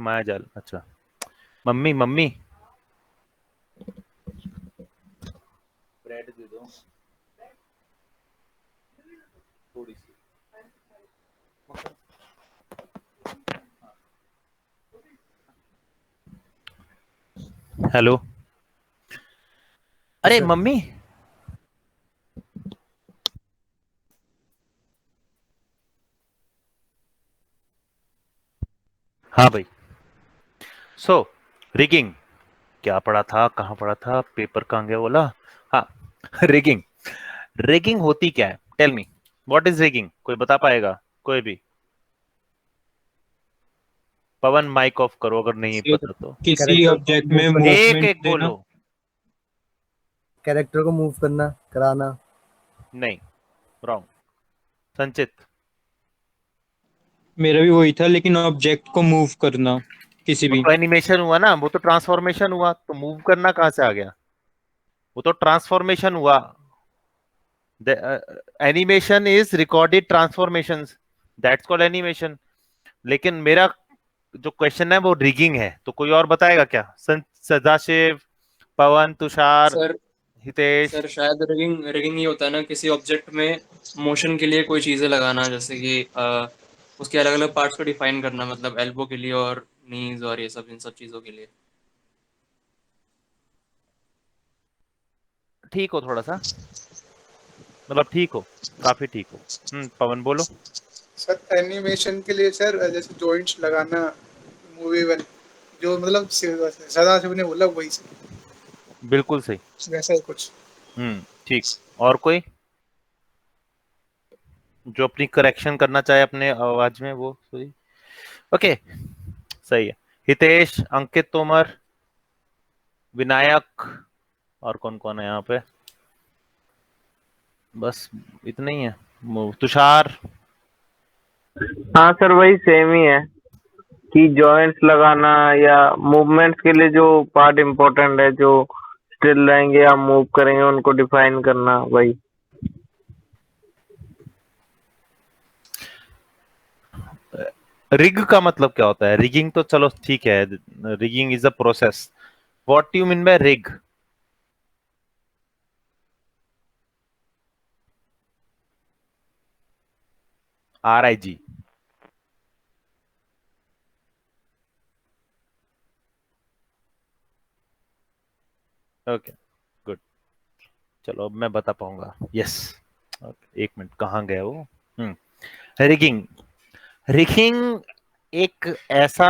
माया जाल। अच्छा, mummy mummy bread दे दो थोड़ी सी। हेलो। अरे सर। मम्मी। हाँ भाई। सो रिगिंग क्या पढ़ा था, कहाँ पढ़ा था, पेपर कहाँ गया बोला। हाँ रिगिंग। रिगिंग होती क्या है, tell me what is rigging, कोई बता पाएगा, कोई भी। पवन माइक ऑफ करो अगर नहीं पता तो। किसी कैरेक्टर को ऑब्जेक्ट मूव में करना, एक मूवमेंट एक देना। बोलो। कैरेक्टर को मूव करना, कराना। नहीं, रॉन्ग। संचित। मेरा भी वही था, लेकिन ऑब्जेक्ट को मूव करना किसी वो भी। तो एनिमेशन हुआ ना, वो तो ट्रांसफॉर्मेशन हुआ, तो मूव करना कहां से आ गया, वो तो ट्रांसफॉर्मेशन हुआ। Animation is recorded transformation, that's called animation. लेकिन मेरा जो क्वेश्चन है वो रिगिंग है, तो कोई और बताएगा क्या, सदाशिव, पवन, तुषार, सर हितेश। सर शायद रिगिंग रिगिंग ये होता है ना, किसी ऑब्जेक्ट में मोशन के लिए कोई चीजें लगाना, जैसे कि उसके अलग अलग पार्ट्स को डिफाइन करना, मतलब एल्बो के लिए और नीज और ये सब, इन सब चीजों के लिए। ठीक हो थोड़ा सा, मतलब ठीक हो, काफी ठीक हो। पवन बोलो। सर एनिमेशन के लिए सर जैसे जॉइंट्स लगाना, मूवी बन, जो मतलब सदा शिव ने बोला वही बिल्कुल सही। वैसा ही कुछ। ठीक। और कोई जो अपनी करेक्शन करना चाहे अपने आवाज में, वो सही। ओके, सही है। हितेश, अंकित तोमर, विनायक, और कौन कौन है यहाँ पे, बस इतना ही है। तुषार। हाँ सर, वही सेम ही है कि जॉइंट्स लगाना या मूवमेंट्स के लिए जो पार्ट इम्पोर्टेंट है, जो स्टिल रहेंगे या मूव करेंगे, उनको डिफाइन करना, वही। रिग का मतलब क्या होता है, रिगिंग तो चलो ठीक है, rigging is a process, what you mean by rig. RIG। Okay, good. चलो अब मैं बता पाऊंगा, यस। एक मिनट, कहाँ गया वो। रिगिंग। रिगिंग एक ऐसा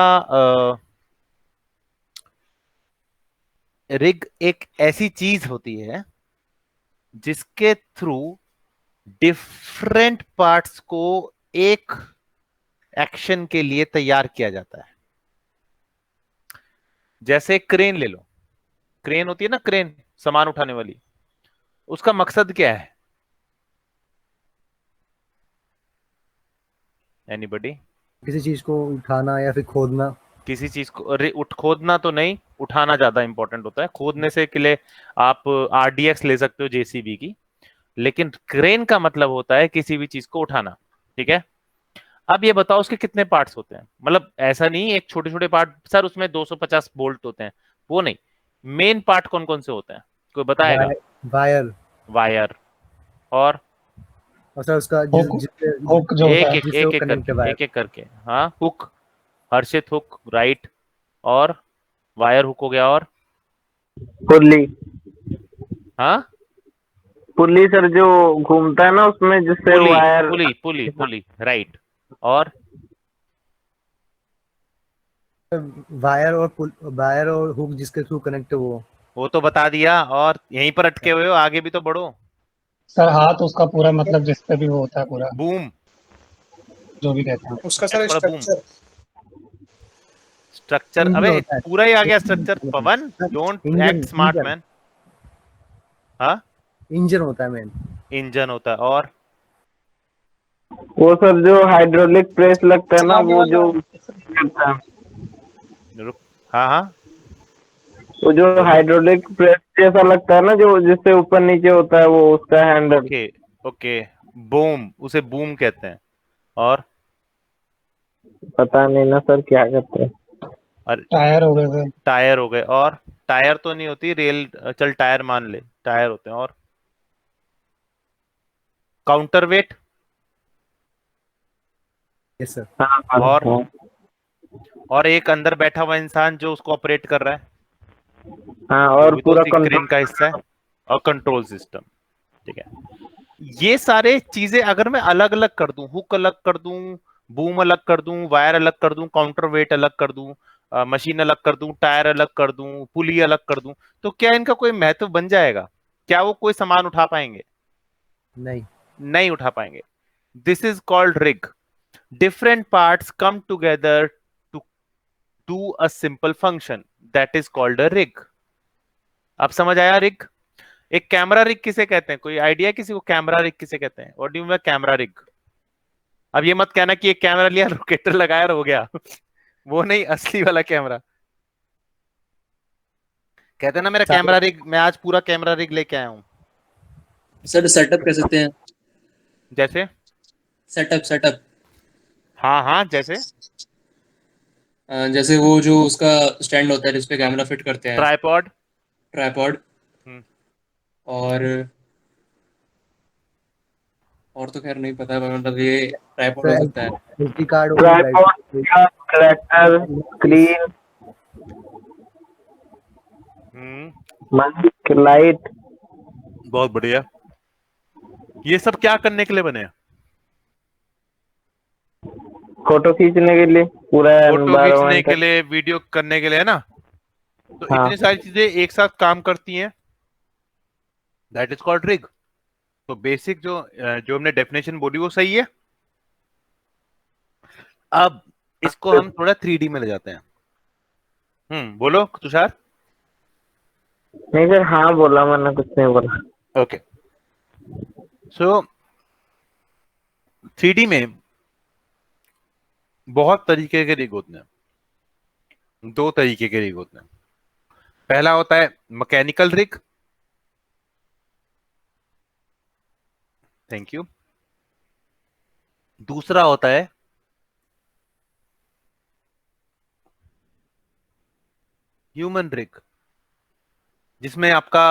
रिग एक ऐसी चीज होती है जिसके थ्रू डिफरेंट पार्ट्स को एक एक्शन के लिए तैयार किया जाता है। जैसे क्रेन ले लो, क्रेन होती है ना, क्रेन सामान उठाने वाली, उसका मकसद क्या है, एनीबडी। किसी चीज को उठाना या फिर खोदना। किसी चीज को, अरे उठ खोदना तो नहीं, उठाना ज्यादा इंपॉर्टेंट होता है, खोदने से के लिए आप RDX ले सकते हो, JCB की। लेकिन क्रेन का मतलब होता है किसी भी चीज को उठाना, ठीक है। अब ये बताओ उसके कितने पार्ट्स होते हैं, मतलब ऐसा नहीं एक छोटे छोटे पार्ट, सर उसमें 250 बोल्ट होते हैं, वो नहीं। मेन पार्ट कौन कौन से होते हैं, कोई बताएगा। वायर। वायर। और और सर उसका हुक हुक जो होता एक है। एक जिससे वो एक एक कनेक्ट करके, है वायर। एक एक करके। हाँ, हुक, हर्षित हुक, राइट। और वायर हुक हो गया, और पुल्ली। हाँ, पुल्ली सर, जो घूमता है ना उसमें, जिससे पुली वायर। पुली पुली पुली, राइट। और वायर और हुक जिसके थ्रू कनेक्ट है वो तो बता दिया, और यहीं पर अटके हुए हो, आगे भी तो बढ़ो। सर हाथ उसका पूरा, मतलब जिस पे भी वो होता है पूरा, बूम। जो भी कहते हैं। उसका ऐसे सर पढ़ो, बूम। स्ट्रक्चर। स्ट्रक्चर, इंजन अबे होता है। पूरा ही आ गया structure, Pawan don't engine act smart engine man. हाँ, इंजन होता है मेन। इंजन होता है, और वो सर जो हाइड्रोलिक प्रेस लगता है ना, चलाने वो वाला। जो करता है, रुक। हाँ हाँ, वो जो बोलो। हाइड्रोलिक प्रेस जैसा लगता है ना, जो जिससे ऊपर नीचे होता है, वो उसका हैंडल। ओके ओके, बूम, उसे बूम कहते हैं। और पता नहीं ना सर क्या करते हैं। और टायर हो गए सर। टायर हो गए, और टायर तो नहीं होती रेल, चल टायर मान ले, टायर होते हैं। और काउंटर वेट, यस सर। हाँ हाँ और हाँ और एक अंदर बैठा हुआ इंसान जो उसको ऑपरेट कर रहा है, हाँ, वो और भी तो पूरा उसी कंट्रोल। क्रेन का हिस्सा है। और कंट्रोल सिस्टम, ठीक है। ये सारे चीजें अगर मैं अलग अलग कर दूं, हुक अलग कर दूं, बूम अलग कर दूं, वायर अलग कर दूं, काउंटर वेट अलग कर दूं, मशीन अलग कर दूं, टायर अलग कर दूं, पुली अलग कर दूं, तो क्या इनका कोई महत्व बन जाएगा? क्या वो कोई सामान उठा पाएंगे? नहीं। नहीं उठा पाएंगे। This is called rig. Different parts come together to do a simple function, that is called a rig. अब समझ आया रिग? एक कैमरा रिग किसे कहते हैं? कोई आइडिया किसी को कैमरा रिग किसे कहते हैं? What do you mean camera rig? अब ये मत कहना कि एक कैमरा लिया, लोकेटर लगाया और हो गया। वो नहीं, असली वाला कैमरा। कहते हैं ना मेरा सारे कैमरा रिग, मैं आज पूरा कैमरा रिग लेके आया हूं। सर सेटअप कह सकते हैं। जैसे? सेटअप सेटअप हाँ हाँ, जैसे जैसे वो जो उसका स्टैंड होता है जिसपे कैमरा फिट करते हैं, ट्राइपॉड। ट्राइपॉड। और और तो खैर नहीं पता, मतलब ये ट्राइपॉड हो सर सकता है। एसडी कार्ड हो गई, ट्राइपॉड या ट्रैक्टर, स्क्रीन, माइक, लाइट। बहुत बढ़िया। ये सब क्या करने के लिए बने हैं? फोटो खींचने के लिए, पूरा फोटो खींचने एनवायरनमेंट। के लिए, वीडियो करने के लिए, है ना? तो हाँ इतनी सारी चीजें एक साथ काम करती हैं, दैट इज कॉल्ड रिग। तो बेसिक जो जो हमने डेफिनेशन बोली वो सही है। अब इसको हम थोड़ा 3D में ले जाते हैं। बोलो तुषार। नहीं सर, हाँ बोला, मैंने कुछ नहीं बोला। ओके, सो 3D में बहुत तरीके के रिग होते हैं। दो तरीके के रिग होते हैं। पहला होता है मैकेनिकल रिग। Thank you. दूसरा होता है ह्यूमन रिग, जिसमें आपका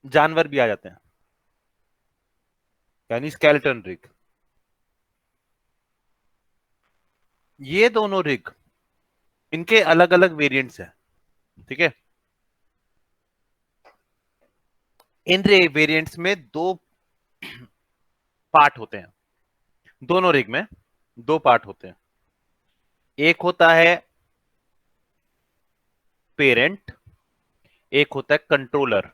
जानवर भी आ जाते हैं, यानी स्केलेटन रिग। ये दोनों रिग, इनके अलग अलग वेरिएंट्स हैं, ठीक है। इन वेरिएंट्स में दो पार्ट होते हैं। दोनों रिग में दो पार्ट होते हैं। एक होता है पेरेंट, एक होता है कंट्रोलर।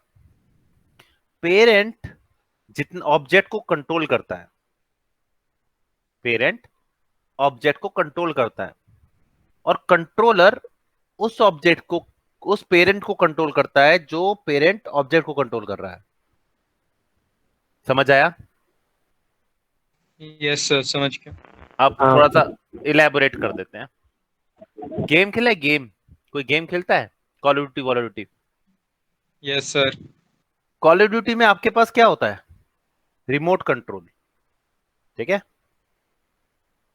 पेरेंट जितने ऑब्जेक्ट को कंट्रोल करता है, पेरेंट ऑब्जेक्ट को कंट्रोल करता है, और कंट्रोलर उस ऑब्जेक्ट को, उस पेरेंट को कंट्रोल करता है जो पेरेंट ऑब्जेक्ट को कंट्रोल कर रहा है। समझ आया? यस सर, समझ गया। अब हाँ थोड़ा सा इलेबोरेट कर देते हैं। गेम खेला है? गेम, कोई गेम खेलता है? Call of duty, wall of duty. Yes sir. Call of duty में आपके पास क्या होता है? रिमोट कंट्रोल, ठीक है।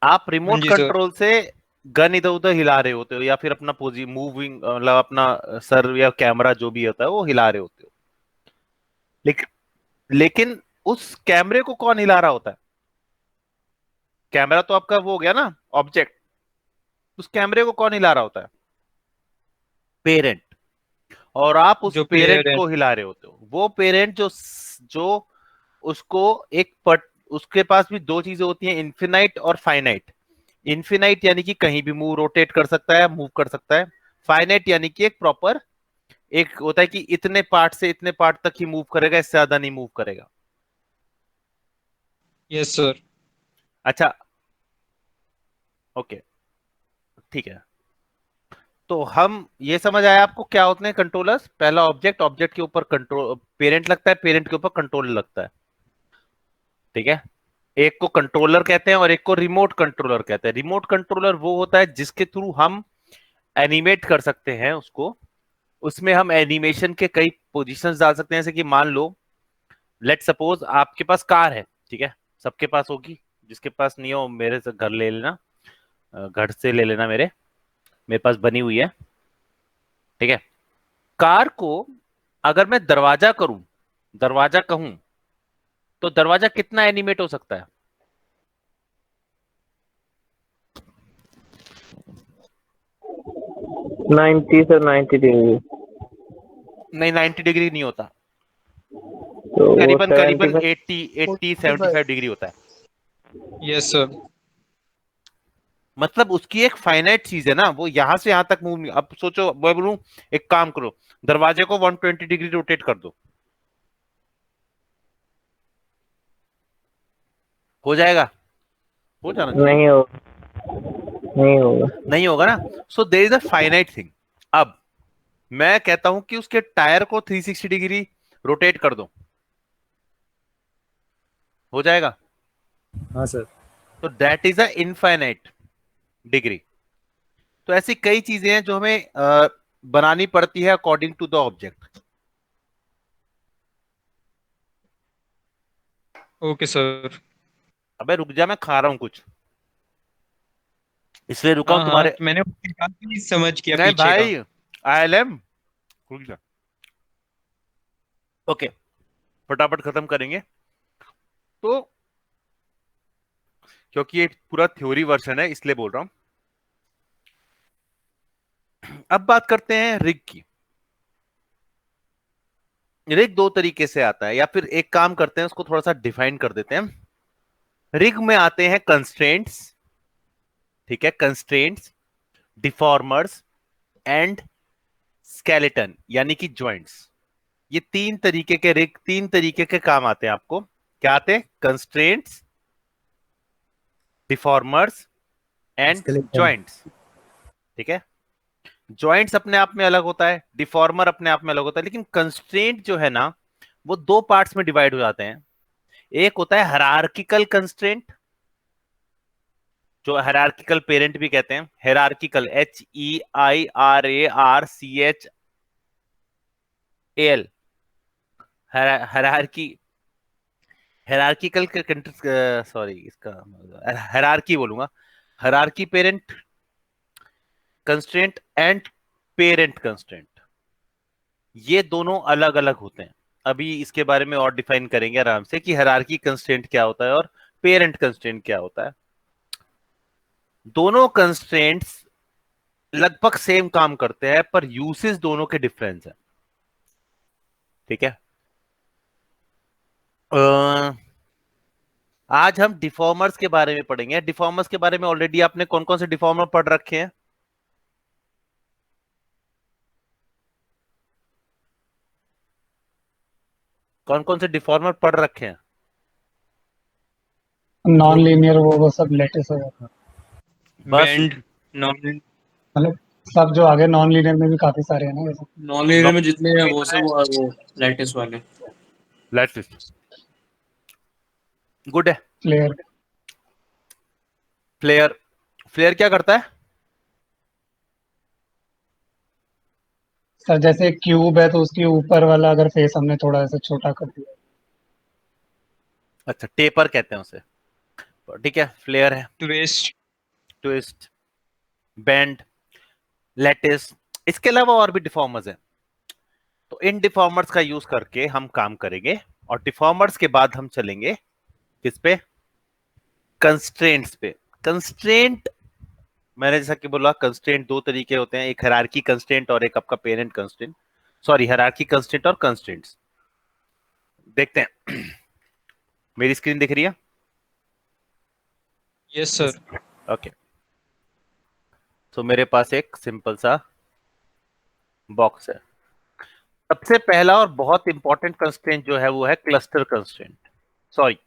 आप हाँ रिमोट जी सर। कंट्रोल से गन इधर उधर हिला रहे होते हो, या फिर अपना मूविंग, मतलब अपना सर या कैमरा जो भी होता है वो हिला रहे होते हो। लेकिन उस कैमरे को कौन हिला रहा होता है? कैमरा तो आपका वो हो गया ना, ऑब्जेक्ट। उस कैमरे को कौन हिला रहा होता है? पेरेंट। और आप उस जो पेरेंट प्लेयर है। को हिला रहे होते हो। वो पेरेंट जो जो उसको एक उसके पास भी दो चीजें होती हैं, इन्फिनाइट और फाइनाइट। इन्फिनाइट यानी कि कहीं भी मूव रोटेट कर सकता है, मूव कर सकता है। फाइनाइट यानी कि एक प्रॉपर, एक होता है कि इतने पार्ट से इतने पार्ट तक ही मूव करेगा, इससे ज्यादा नहीं मूव करेगा। Yes sir. अच्छा, ओके, ठीक है। तो हम ये समझ आया आपको क्या होते हैं कंट्रोलर्स? पहला ऑब्जेक्ट, ऑब्जेक्ट के ऊपर कंट्रोल पेरेंट लगता है, पेरेंट के ऊपर कंट्रोलर लगता है, ठीक है। एक को कंट्रोलर कहते हैं और एक को रिमोट कंट्रोलर कहते हैं। रिमोट कंट्रोलर वो होता है जिसके थ्रू हम एनिमेट कर सकते हैं उसको। उसमें हम एनिमेशन के कई पोजीशंस डाल सकते हैं, जैसे कि मान लो, लेट सपोज आपके पास कार है, ठीक है, सबके पास होगी, जिसके पास नहीं हो मेरे से घर ले लेना। घर से ले लेना, मेरे पास बनी हुई है, ठीक है। कार को अगर मैं दरवाजा करूं, दरवाजा कहूं, तो दरवाजा कितना एनिमेट हो सकता है? नाइन्टी से 90 डिग्री। नहीं, 90 डिग्री नहीं होता, तो वो करीबन 75। 80 75 डिग्री होता है। Yes sir. मतलब उसकी एक फाइनाइट चीज है ना, वो यहां से यहां तक मूव नहीं। अब सोचो, मैं बोलूं एक काम करो, दरवाजे को 120 डिग्री रोटेट कर दो, हो जाएगा? हो जाना चाहिए। नहीं होगा, नहीं होगा। नहीं होगा ना। So there is a finite thing. अब मैं कहता हूं कि उसके टायर को 360 डिग्री रोटेट कर दो, हो जाएगा? हाँ सर। तो that is a infinite degree. तो ऐसी कई चीजें हैं जो हमें बनानी पड़ती है according to the object. Okay sir. अबे रुक जा, मैं खा रहा हूं कुछ, इसलिए रुका हूं हाँ हाँ, तुम्हारे। मैंने काफी समझ किया नहीं पीछे का। भाई, ILM, रुक जा। ओके, फटाफट खत्म करेंगे। तो क्योंकि ये पूरा थ्योरी वर्जन है इसलिए बोल रहा हूं। अब बात करते हैं रिग की। रिग दो तरीके से आता है, या फिर एक काम करते हैं, उसको थोड़ा सा डिफाइन कर देते हैं। रिग में आते हैं कंस्ट्रेंट्स, ठीक है, कंस्ट्रेंट्स, डिफॉर्मर्स एंड स्केलेटन, यानी कि ज्वाइंट्स। ये तीन तरीके के रिग, तीन तरीके के काम आते हैं आपको। क्या आते हैं? Constraints, deformers and skeleton. Joints, ठीक है। ज्वाइंट्स अपने आप में अलग होता है, डिफॉर्मर अपने आप में अलग होता है, लेकिन कंस्ट्रेंट जो है ना, वो दो पार्ट्स में डिवाइड हो जाते हैं। एक होता है हायरार्किकल कंस्ट्रेंट, जो हायरार्किकल पेरेंट भी कहते हैं, hierarchical, HEIRARCHAL, hierarchy, hierarchical, sorry, इसका हायरार्की बोलूंगा, hierarchy parent constraint and parent constraint, ये दोनों अलग अलग होते हैं। अभी इसके बारे में और डिफाइन करेंगे आराम से कि हायरार्की कंस्ट्रेंट क्या होता है और पेरेंट कंस्ट्रेंट क्या होता है। दोनों कंस्ट्रेंट्स लगभग सेम काम करते हैं, पर यूसेस दोनों के डिफरेंस है, ठीक है। आज हम डिफॉर्मर्स के बारे में पढ़ेंगे। डिफॉर्मर्स के बारे में ऑलरेडी आपने कौन कौन से डिफॉर्मर पढ़ रखे हैं? कौन कौन से डिफॉर्मर पढ़ रखे हैं? नॉन लीनियर वो सब लेटेस्ट हो जाता है। बस बैंड नॉन मतलब सब जो आगे नॉन लीनियर में भी काफी सारे हैं ना वैसे। नॉन लीनियर में जितने हैं वो सब वो लैटिस वाले। लेट्स, गुड है। फ्लेयर। फ्लेयर, फ्लेयर क्या करता है? सर जैसे क्यूब है तो उसके ऊपर वाला अगर फेस हमने थोड़ा ऐसे छोटा कर दिया। अच्छा, टेपर कहते हैं उसे, ठीक है। फ्लेयर है, ट्विस्ट। ट्विस्ट, बेंड, लैटिस, इसके अलावा और भी डिफॉर्मर्स हैं। तो इन डिफॉर्मर्स का यूज करके हम काम करेंगे, और डिफॉर्मर्स के बाद हम चलेंगे किस पे? कंस्ट्रेंट्स पे। कंस्ट्रेंट, मैंने जैसा कि बोला, कंस्ट्रेंट दो तरीके होते हैं, एक हायरार्की कंस्ट्रेंट और एक आपका parent constraint. Sorry, hierarchy constraint और कंस्ट्रेंट्स। देखते हैं, मेरी स्क्रीन दिख रही है? Yes sir. ओके, तो मेरे पास एक सिंपल सा बॉक्स है। सबसे पहला और बहुत इंपॉर्टेंट कंस्ट्रेंट जो है वो है क्लस्टर कंस्ट्रेंट, सॉरी,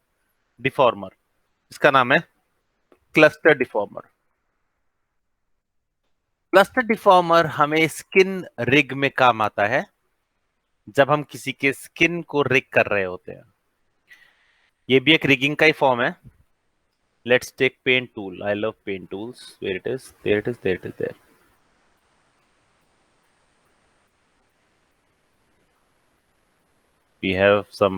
डिफॉर्मर। इसका नाम है क्लस्टर डिफॉर्मर। क्लस्टर डिफॉर्मर हमें स्किन रिग में काम आता है, जब हम किसी के स्किन को रिग कर रहे होते हैं। ये भी एक रिगिंग का ही फॉर्म है। Let's take paint tool, I love paint tools, where it is, there it is, there it is, there. We have some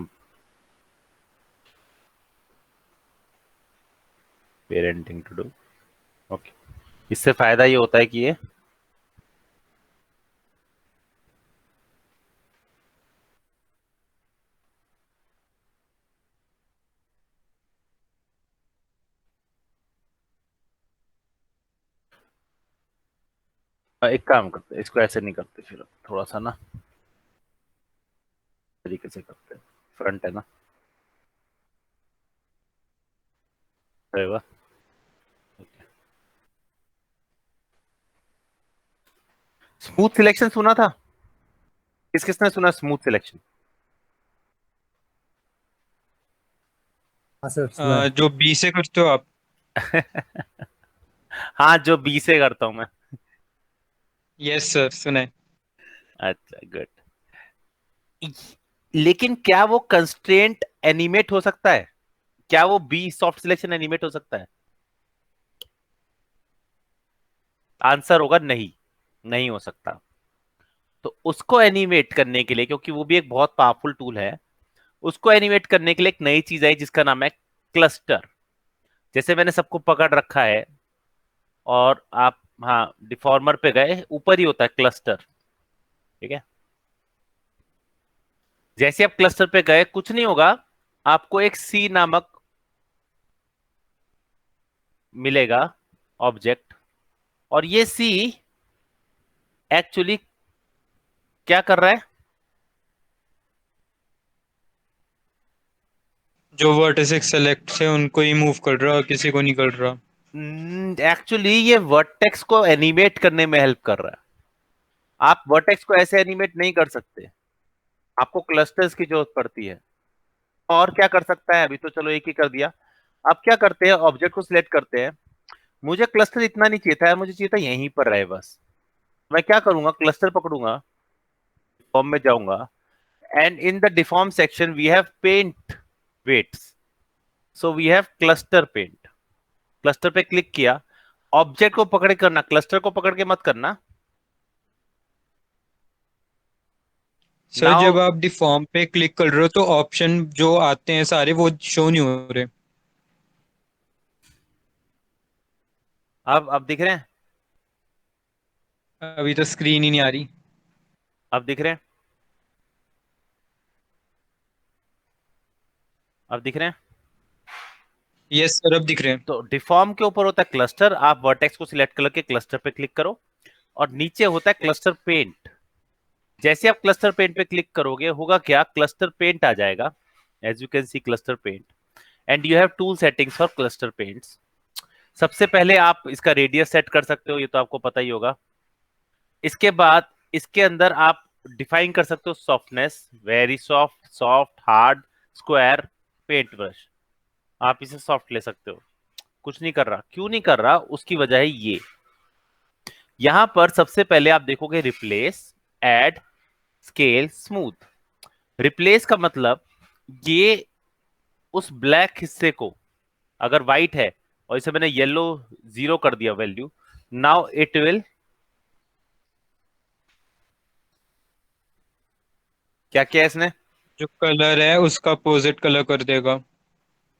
parenting to do. Okay. इससे फायदा ये होता है कि ये एक काम करते हैं, इसको ऐसे नहीं करते, फिर थोड़ा सा ना तरीके से करते हैं। फ्रंट है ना, अरे वाह। स्मूथ सिलेक्शन सुना था? किस किसने सुना स्मूथ सिलेक्शन? हाँ सर सुना है। जो बी से करते हो आप? हाँ, जो बी से करता हूं मैं। यस सर, सुना है। अच्छा, गुड। लेकिन क्या वो कंस्ट्रेंट एनिमेट हो सकता है? क्या वो बी सॉफ्ट सिलेक्शन एनिमेट हो सकता है? आंसर होगा नहीं, नहीं हो सकता। तो उसको एनिमेट करने के लिए, क्योंकि वो भी एक बहुत पावरफुल टूल है, उसको एनिमेट करने के लिए एक नई चीज आई जिसका नाम है क्लस्टर। जैसे मैंने सबको पकड़ रखा है और आप, हाँ, डिफॉर्मर पे गए, ऊपर ही होता है क्लस्टर, ठीक है। जैसे आप क्लस्टर पे गए, कुछ नहीं होगा, आपको एक सी नामक मिलेगा ऑब्जेक्ट, और ये सी एक्चुअली क्या कर रहा है? जो वर्टिसेस सेलेक्ट से उनको ही मूव कर रहा है, किसी को नहीं कर रहा। एक्चुअली ये वर्टेक्स को एनिमेट करने में हेल्प कर रहा है। आप वर्टेक्स को ऐसे एनिमेट नहीं कर सकते, आपको क्लस्टर्स की जरूरत पड़ती है। और क्या कर सकता है? अभी तो चलो एक ही कर दिया। अब क्या करते हैं, ऑब्जेक्ट को सिलेक्ट करते हैं। मुझे क्लस्टर इतना नहीं चाहिए था, मुझे चाहिए था यहीं पर रहे बस। मैं क्या करूंगा, क्लस्टर पकड़ूंगा, फॉर्म में जाऊंगा, and in the deform section we have paint weights, so we have cluster paint. Cluster पे क्लिक किया, ऑब्जेक्ट को पकड़ के करना, क्लस्टर को पकड़ के मत करना। सर नाउ जब आप डिफॉर्म पे क्लिक कर रहे हो तो ऑप्शन जो आते हैं सारे वो शो नहीं हो रहे। अब दिख रहे हैं? अभी तो स्क्रीन ही नहीं आ रही। अब दिख रहे हैं? अब दिख रहे हैं? यस सर, अब दिख रहे हैं। तो डिफॉर्म के ऊपर होता है क्लस्टर, आप वर्टेक्स को सिलेक्ट करके क्लस्टर पे क्लिक करो, और नीचे होता है क्लस्टर पेंट। जैसे आप क्लस्टर पेंट पे क्लिक करोगे, होगा क्या, क्लस्टर पेंट आ जाएगा, as you can see cluster paint, and you have tool settings for cluster paints. सबसे पहले आप इसका रेडियस सेट कर सकते हो, ये तो आपको पता ही होगा। इसके बाद इसके अंदर आप डिफाइन कर सकते हो softness, very soft, soft, hard, square, paint brush. आप इसे सॉफ्ट ले सकते हो। कुछ नहीं कर रहा, क्यों नहीं कर रहा, उसकी वजह है ये। यहां पर सबसे पहले आप देखोगे replace, add, scale, smooth. Replace का मतलब ये उस ब्लैक हिस्से को, अगर व्हाइट है और इसे मैंने येलो 0 कर दिया वैल्यू, नाउ इट विल, क्या किया इसने, जो कलर है उसका अपोजिट कलर कर देगा,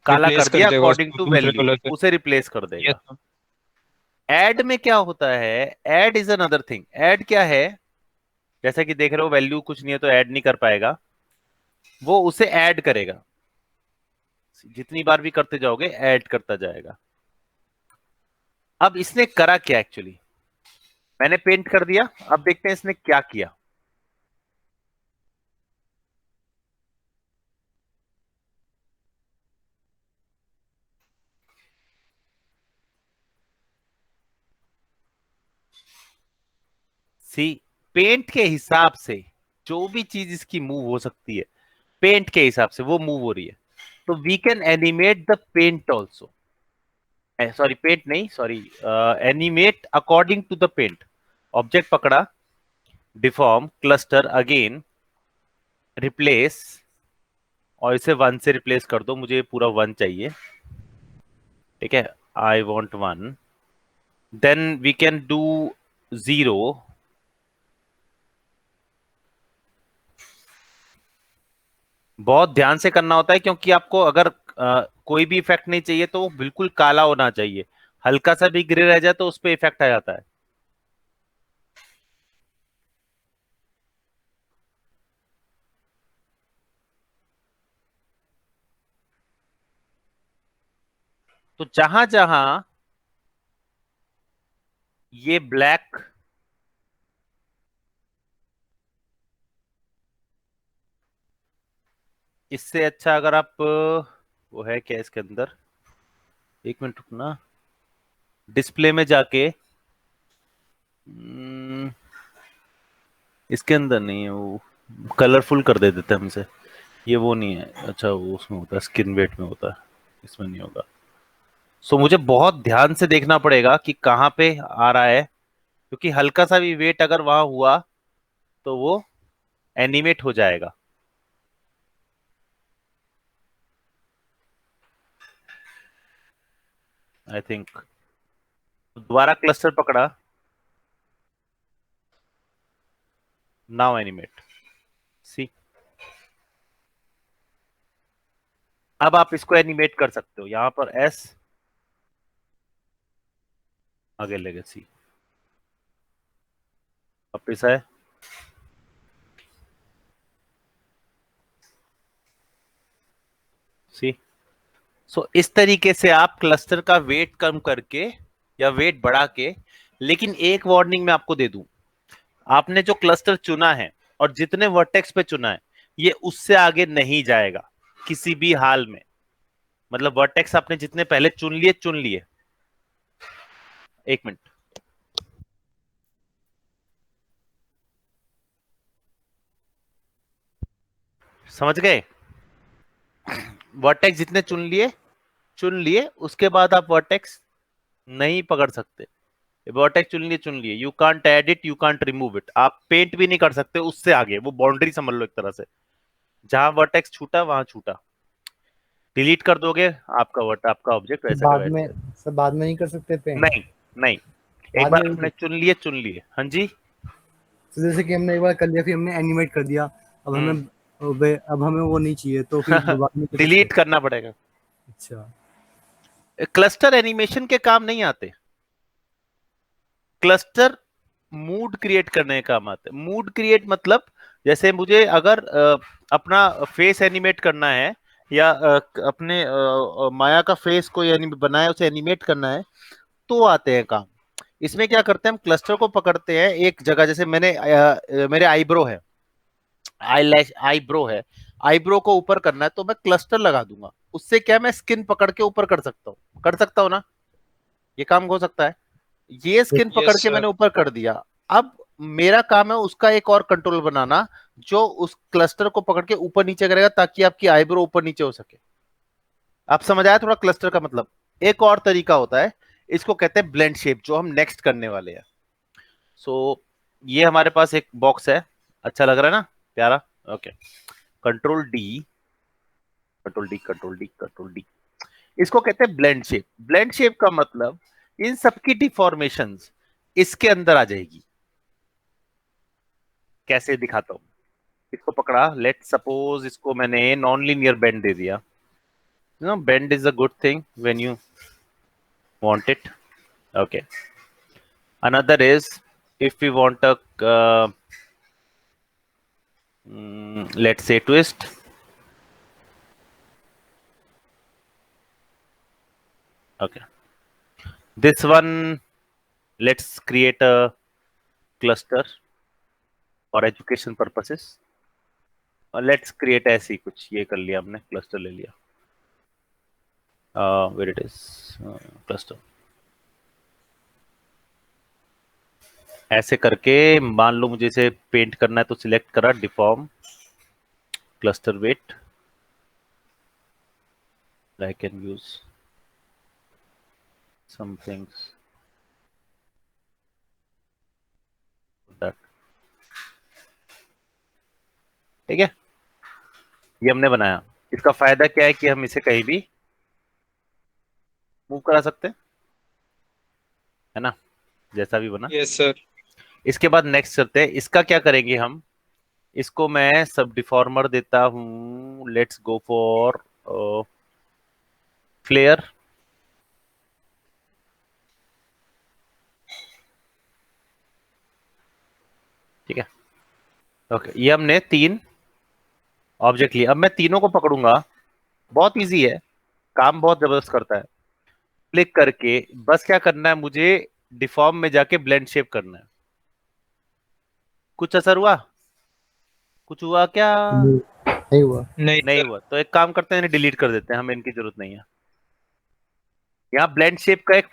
काला कर रिप्लेस कर दिया देगा अकॉर्डिंग उसको टू दूसरे वैल्यू, कलर से। उसे रिप्लेस कर यस देगा। सर। ऐड में क्या होता है, add is another thing. Add क्या है, जैसा कि देख रहे हो वैल्यू कुछ नहीं है तो ऐड नहीं कर पाएगा, वो उसे ऐड करेगा, जितनी बार भी करते जाओगे ऐड करता जाएगा। अब इसने करा क्या एक्चुअली, मैंने पेंट कर दिया, अब देखते हैं इसने क्या किया। सी, पेंट के हिसाब से जो भी चीज इसकी मूव हो सकती है, पेंट के हिसाब से वो मूव हो रही है, तो we can animate the paint also. Sorry, paint नहीं, sorry, animate according to the paint. Object पकड़ा, डिफॉर्म, क्लस्टर, अगेन रिप्लेस, और इसे 1 से रिप्लेस कर दो, मुझे पूरा 1 चाहिए, ठीक है, I want 1। Then we can do 0। बहुत ध्यान से करना होता है, क्योंकि आपको अगर कोई भी इफेक्ट नहीं चाहिए तो वो बिल्कुल काला होना चाहिए, हल्का सा भी ग्रे रह जाए तो उस पर इफेक्ट आ जाता है। तो जहां जहां ये ब्लैक इससे अच्छा, अगर आप वो है क्या इसके अंदर, एक मिनट रुकना, डिस्प्ले में जाके इसके अंदर नहीं है वो, कलरफुल कर दे देते हैं हमसे, ये वो नहीं है। अच्छा वो उसमें होता है, स्किन वेट में होता है, इसमें नहीं होगा। सो मुझे बहुत ध्यान से देखना पड़ेगा कि कहाँ पे आ रहा है, क्योंकि हल्का सा भी वेट अगर वहां हुआ तो वो एनिमेट हो जाएगा। आई थिंक दोबारा क्लस्टर पकड़ा, नाउ एनिमेट, सी। अब आप इसको एनिमेट कर सकते हो, यहां पर एस आगे लेके सी, वापिस है, सी। सो इस तरीके से आप क्लस्टर का वेट कम करके या वेट बढ़ा के, लेकिन एक वार्निंग मैं आपको दे दूं, आपने जो क्लस्टर चुना है और जितने वर्टेक्स पे चुना है, ये उससे आगे नहीं जाएगा किसी भी हाल में। मतलब वर्टेक्स आपने जितने पहले चुन लिए। एक मिनट, समझ गए? वर्टेक्स जितने चुन लिए, उसके बाद आप वर्टेक्स नहीं पकड़ सकते। वर्टेक्स चुन लिए, you can't add it, you can't remove it, आप पेंट भी नहीं कर सकते उससे आगे, वो बाउंड्री समझ लो एक तरह से, जहां वर्टेक्स छूटा वहां छूटा, डिलीट कर दोगे आपका ऑब्जेक्ट वैसा का बाद में वैसे। सर, बाद में नहीं कर सकते पेंट? नहीं नहीं, एक बाद बार में आपने नहीं। चुन लिए, हाँ जी। तो जैसे कि हमने एक बार कर लिया, फिर हमने एनिमेट कर दिया, अब हमें अब हमें वो नहीं चाहिए, तो फिर दोबारा नहीं कर सकते? डिलीट करना पड़ेगा। अच्छा। क्लस्टर एनिमेशन के काम नहीं आते, क्लस्टर मूड क्रिएट करने का काम आते। मूड क्रिएट मतलब, जैसे मुझे अगर अपना फेस एनिमेट करना है, या अपने माया का फेस को बनाया उसे एनिमेट करना है, तो आते हैं काम। इसमें क्या करते हैं, हम क्लस्टर को पकड़ते हैं एक जगह, जैसे मेरे आईब्रो है, आईब्रो है, आईब्रो को ऊपर करना है तो मैं क्लस्टर लगा दूंगा, उससे क्या मैं स्किन पकड़ के ऊपर कर सकता हूं ना, ये काम हो सकता है। ये स्किन पकड़ यस के सर। मैंने ऊपर कर दिया, अब मेरा काम है उसका एक और कंट्रोल बनाना, जो उस क्लस्टर को पकड़ के ऊपर नीचे करेगा, ताकि आपकी आईब्रो ऊपर नीचे हो सके। आप समझ आया थोड़ा क्लस्टर का मतलब? एक और तरीका होता है, इसको कहते हैं ब्लेंड शेप, जो हम नेक्स्ट करने वाले हैं। ये हमारे पास एक बॉक्स है, अच्छा लग रहा है ना, प्यारा। Okay, control D, control D, control D, control D, इसको कहते हैं ब्लेंड शेप। ब्लेंड शेप का मतलब इन सबकी डिफॉर्मेशंस इसके अंदर आ जाएगी। कैसे दिखाता हूं, इसको पकड़ा, लेट सपोज इसको मैंने नॉन लीनियर बेंड दे दिया। Bend is a good thing when you want it. Okay, another is if we want a let's say twist, okay, this one, let's create a cluster for education purposes, और let's create ऐसी कुछ, ये कर लिया हमने, cluster ले लिया, where it is, cluster, ऐसे करके मान लो मुझे इसे पेंट करना है, तो सिलेक्ट करा deform cluster weight, I can use some things that, ठीक है, ये हमने बनाया। इसका फायदा क्या है कि हम इसे कहीं भी मूव करा सकते हैं, है ना, जैसा भी बना। Yes sir. इसके बाद नेक्स्ट करते हैं, इसका क्या करेंगे हम, इसको मैं सब डिफॉर्मर देता हूं, लेट्स गो फॉर फ्लेयर, ठीक है, ओके, ये हमने 3 ऑब्जेक्ट लिए। अब मैं तीनों को पकड़ूंगा, बहुत इजी है, काम बहुत जबरदस्त करता है। क्लिक करके बस क्या करना है, मुझे डिफॉर्म में जाके ब्लेंड शेप करना है। कुछ असर हुआ? कुछ हुआ क्या? नहीं हुआ। नहीं नहीं सर। हुआ, तो एक काम करते हैं, इन्हें डिलीट कर देते हैं, हमें इनकी जरूरत नहीं है। यहाँ ब्लेंड शेप का एक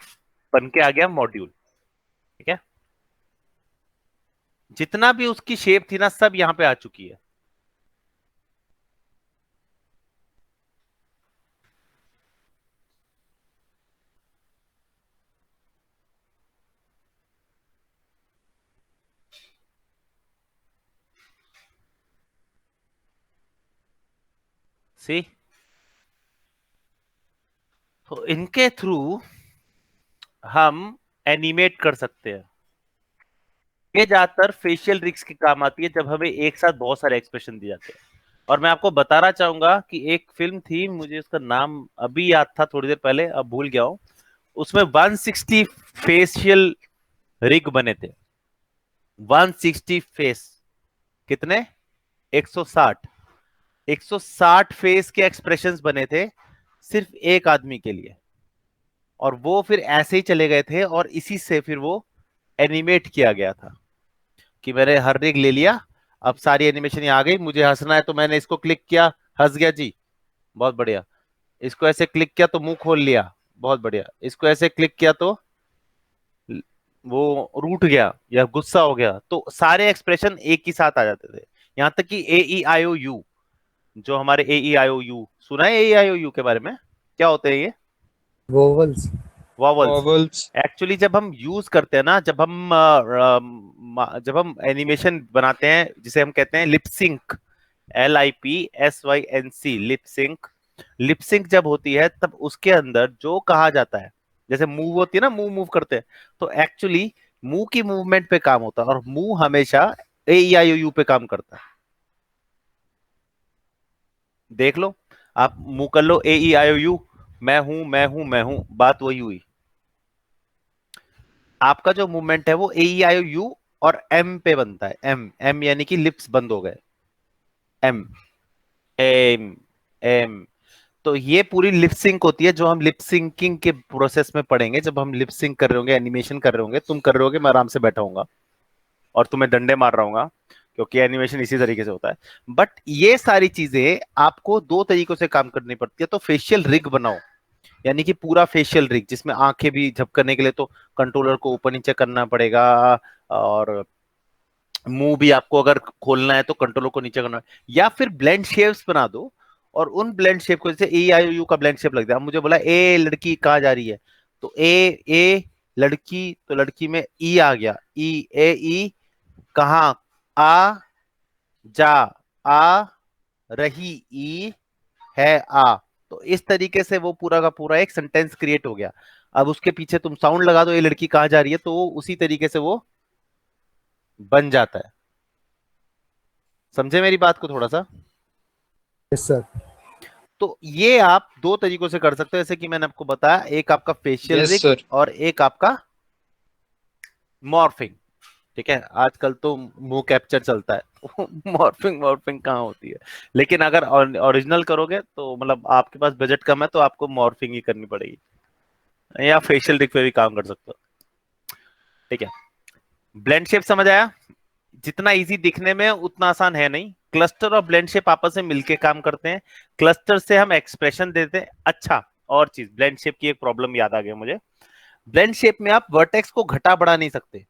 बन के आ गया मॉड्यूल। ठीक है, जितना भी उसकी शेप थी ना, सब यहां पे आ चुकी है। सी, तो इनके थ्रू हम एनिमेट कर सकते हैं। ये ज्यादातर फेशियल रिग्स के काम आती है, जब हमें एक साथ बहुत सारे एक्सप्रेशन दिए जाते हैं। और मैं आपको बताना चाहूंगा कि एक फिल्म थी, मुझे उसका नाम अभी याद था थोड़ी देर पहले, अब भूल गया हूं। उसमें 160 फेशियल रिग बने थे। 160 फेस, कितने? 160। 160 फेस के एक्सप्रेशंस बने थे सिर्फ एक आदमी के लिए। और वो फिर ऐसे ही चले गए थे, और इसी से फिर वो एनिमेट किया गया था कि मैंने हर रिग ले लिया, अब सारी एनिमेशन यहाँ आ गई, मुझे हंसना है तो मैंने इसको क्लिक किया, हंस गया जी, बहुत बढ़िया। इसको ऐसे क्लिक किया तो मुंह खोल लिया, बहुत बढ़िया। इसको ऐसे क्लिक किया तो वो रूठ गया या गुस्सा हो गया, तो सारे एक्सप्रेशन एक ही साथ आ जाते थे। यहां तक कि ए ई आई ओ यू, जो हमारे ए ई आई ओ यू, सुना है ए ई आई ओ यू के बारे में? क्या होते हैं ये वोवल्स। वॉवल्स? वॉवल्स। एक्चुअली जब हम यूज करते हैं ना, जब हम एनिमेशन बनाते हैं, जिसे हम कहते हैं लिपसिंक, LIPSYNC, लिपसिंक। लिपसिंक जब होती है तब उसके अंदर जो कहा जाता है, जैसे मूव होती है ना, मुंह मूव करते हैं, तो एक्चुअली मुंह की मूवमेंट पे काम होता है, और मुंह हमेशा AEIOU पे काम करता है। देख लो, आप मुंह कर लो AEIOU, मैं हूं मैं हूं मैं हूं, बात वही हुई। आपका जो मूवमेंट है वो AEIOU और M पे बनता है। M M यानी कि लिप्स बंद हो गए, M एम एम। तो ये पूरी लिप सिंक होती है, जो हम लिप सिंकिंग के प्रोसेस में पढ़ेंगे। जब हम लिप सिंक कर रहे होंगे, एनिमेशन कर रहे होंगे, तुम कर रहे होगे, मैं आराम से बैठा हूंगा और तुम्हें डंडे मार रहा हूंगा, क्योंकि एनिमेशन इसी तरीके से होता है। बट ये सारी चीजें आपको 2 तरीकों से काम करनी पड़ती है। तो फेशियल रिग बनाओ, यानी कि पूरा फेशियल रिग, जिसमें आंखें भी झपकने के लिए तो कंट्रोलर को ऊपर नीचे करना पड़ेगा, और मुंह भी आपको अगर खोलना है तो कंट्रोलर को नीचे करना है। या फिर ब्लेंड शेप्स बना दो, और उन ब्लेंड शेप को, जैसे ए आई यू का ब्लेंड शेप लग जाए। अब मुझे बोला ए लड़की कहाँ जा रही है, तो ए लड़की, तो लड़की में ई आ गया, ई कहाँ, आ जा, आ रही, ई है आ। तो इस तरीके से वो पूरा का पूरा एक सेंटेंस क्रिएट हो गया। अब उसके पीछे तुम साउंड लगा दो, ये लड़की कहाँ जा रही है, तो उसी तरीके से वो बन जाता है। समझे मेरी बात को थोड़ा सा? Yes sir. तो ये आप 2 तरीकों से कर सकते हो, जैसे कि मैंने आपको बताया, एक आपका फेशियल यस रिग सर। और एक आपका मॉर्फिंग। ठीक है, आजकल तो मुंह कैप्चर चलता है मॉर्फिंग मॉर्फिंग कहाँ होती है। लेकिन अगर ओरिजिनल करोगे तो, मतलब आपके पास बजट कम है, तो आपको मॉर्फिंग ही करनी पड़ेगी, या फेशियल रिग पे भी काम कर सकते हो। ठीक है, ब्लेंड शेप समझ आया? जितना इजी दिखने में उतना आसान है नहीं। क्लस्टर और ब्लेंड शेप आपस में मिलके काम करते हैं। क्लस्टर से हम एक्सप्रेशन देते हैं। अच्छा, और चीज, ब्लेंड शेप की एक प्रॉब्लम याद आ गई मुझे। ब्लेंड शेप में आप वर्टेक्स को घटा बढ़ा नहीं सकते।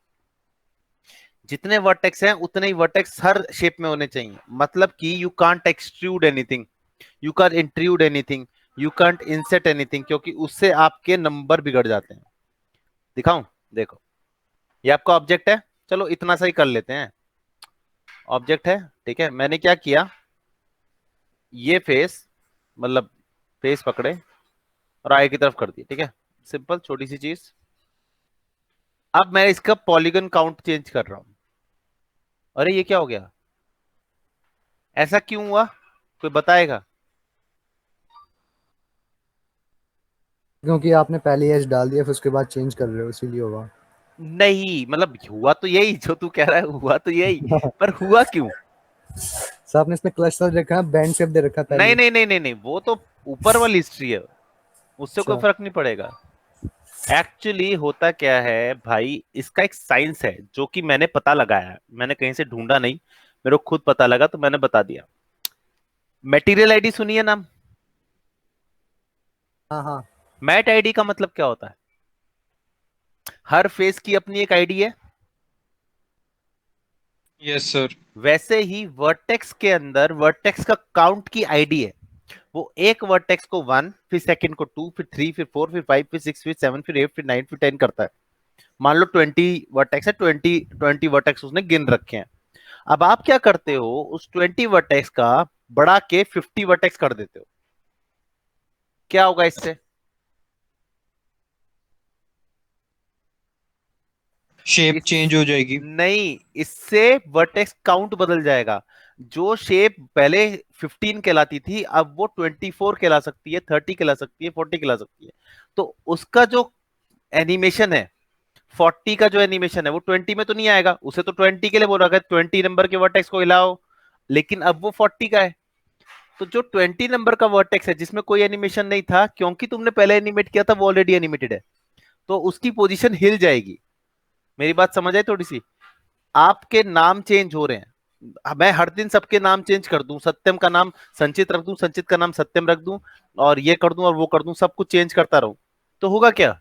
जितने वर्टेक्स हैं उतने ही वर्टेक्स हर शेप में होने चाहिए। मतलब कि you can't extrude anything, you can't intrude anything, you can't insert anything, क्योंकि उससे आपके नंबर बिगड़ जाते हैं। दिखाऊं? देखो, ये आपका ऑब्जेक्ट है, चलो इतना सा ही कर लेते हैं। ऑब्जेक्ट है, ठीक है, मैंने क्या किया, ये फेस, मतलब फेस पकड़े और आगे की तरफ कर दी। ठीक है, सिंपल छोटी सी चीज। अब मैं इसका पॉलीगन काउंट चेंज कर रहा हूं। अरे ये क्या हो गया, ऐसा क्यों हुआ, कोई बताएगा? क्योंकि आपने पहले एज डाल दिया, फिर उसके बाद चेंज कर रहे हो, इसीलिए होगा। नहीं मतलब हुआ तो यही जो तू कह रहा है, हुआ तो यही, पर हुआ क्यों? सर आपने इसमें क्लस्टर रखा है, बैंड शेप दे रखा है पहले। नहीं नहीं नहीं नहीं नहीं, वो तो ऊपर वाली हिस्ट्री है, उससे कोई अच्छा। फर्क नहीं पड़ेगा। एक्चुअली होता क्या है भाई, इसका एक साइंस है जो कि मैंने पता लगाया है, मैंने कहीं से ढूंढा नहीं, मेरे को खुद पता लगा तो मैंने बता दिया। मटेरियल आईडी सुनिए नाम? हाँ हाँ। मैट आईडी का मतलब क्या होता है? हर फेस की अपनी एक आईडी है। Yes sir. वैसे ही वर्टेक्स के अंदर वर्टेक्स का काउंट की आईडी है। वो एक वर्टेक्स को 1, फिर सेकंड को 2, फिर 3, फिर 4, फिर 5, फिर 6, फिर 7, फिर 8, फिर 9, फिर 10 करता है। मान लो 20 वर्टेक्स है, 20 वर्टेक्स उसने गिन रखे हैं। अब आप क्या करते हो, उस 20 वर्टेक्स का बढ़ा के 50 वर्टेक्स कर देते हो। क्या होगा इससे? शेप चेंज हो जाएगी। नहीं, इससे वर्टेक्स काउंट बदल जाएगा। जो शेप पहले 15 कहलाती थी, अब वो 24 कहला सकती है, 30 कहला सकती है, 40 कहला सकती है। तो उसका जो एनिमेशन है, 40 का जो एनिमेशन है वो 20 में तो नहीं आएगा, उसे तो 20 के लिए बोला गया 20 नंबर के वर्टेक्स को हिलाओ, लेकिन अब वो 40 का है। तो जो 20 नंबर का वर्टेक्स है जिसमें कोई एनिमेशन नहीं था, क्योंकि तुमने पहले एनिमेट किया था वो ऑलरेडी एनिमेटेड है, तो उसकी पोजीशन हिल जाएगी। मेरी बात समझ आई थोड़ी सी? आपके नाम चेंज हो रहे हैं, मैं हर दिन सबके नाम चेंज कर दूं, सत्यम का नाम संचित रख दूं, संचित का नाम सत्यम रख दूं, और ये कर दूं और वो कर दूं, सब कुछ चेंज करता रहूं, तो होगा क्या?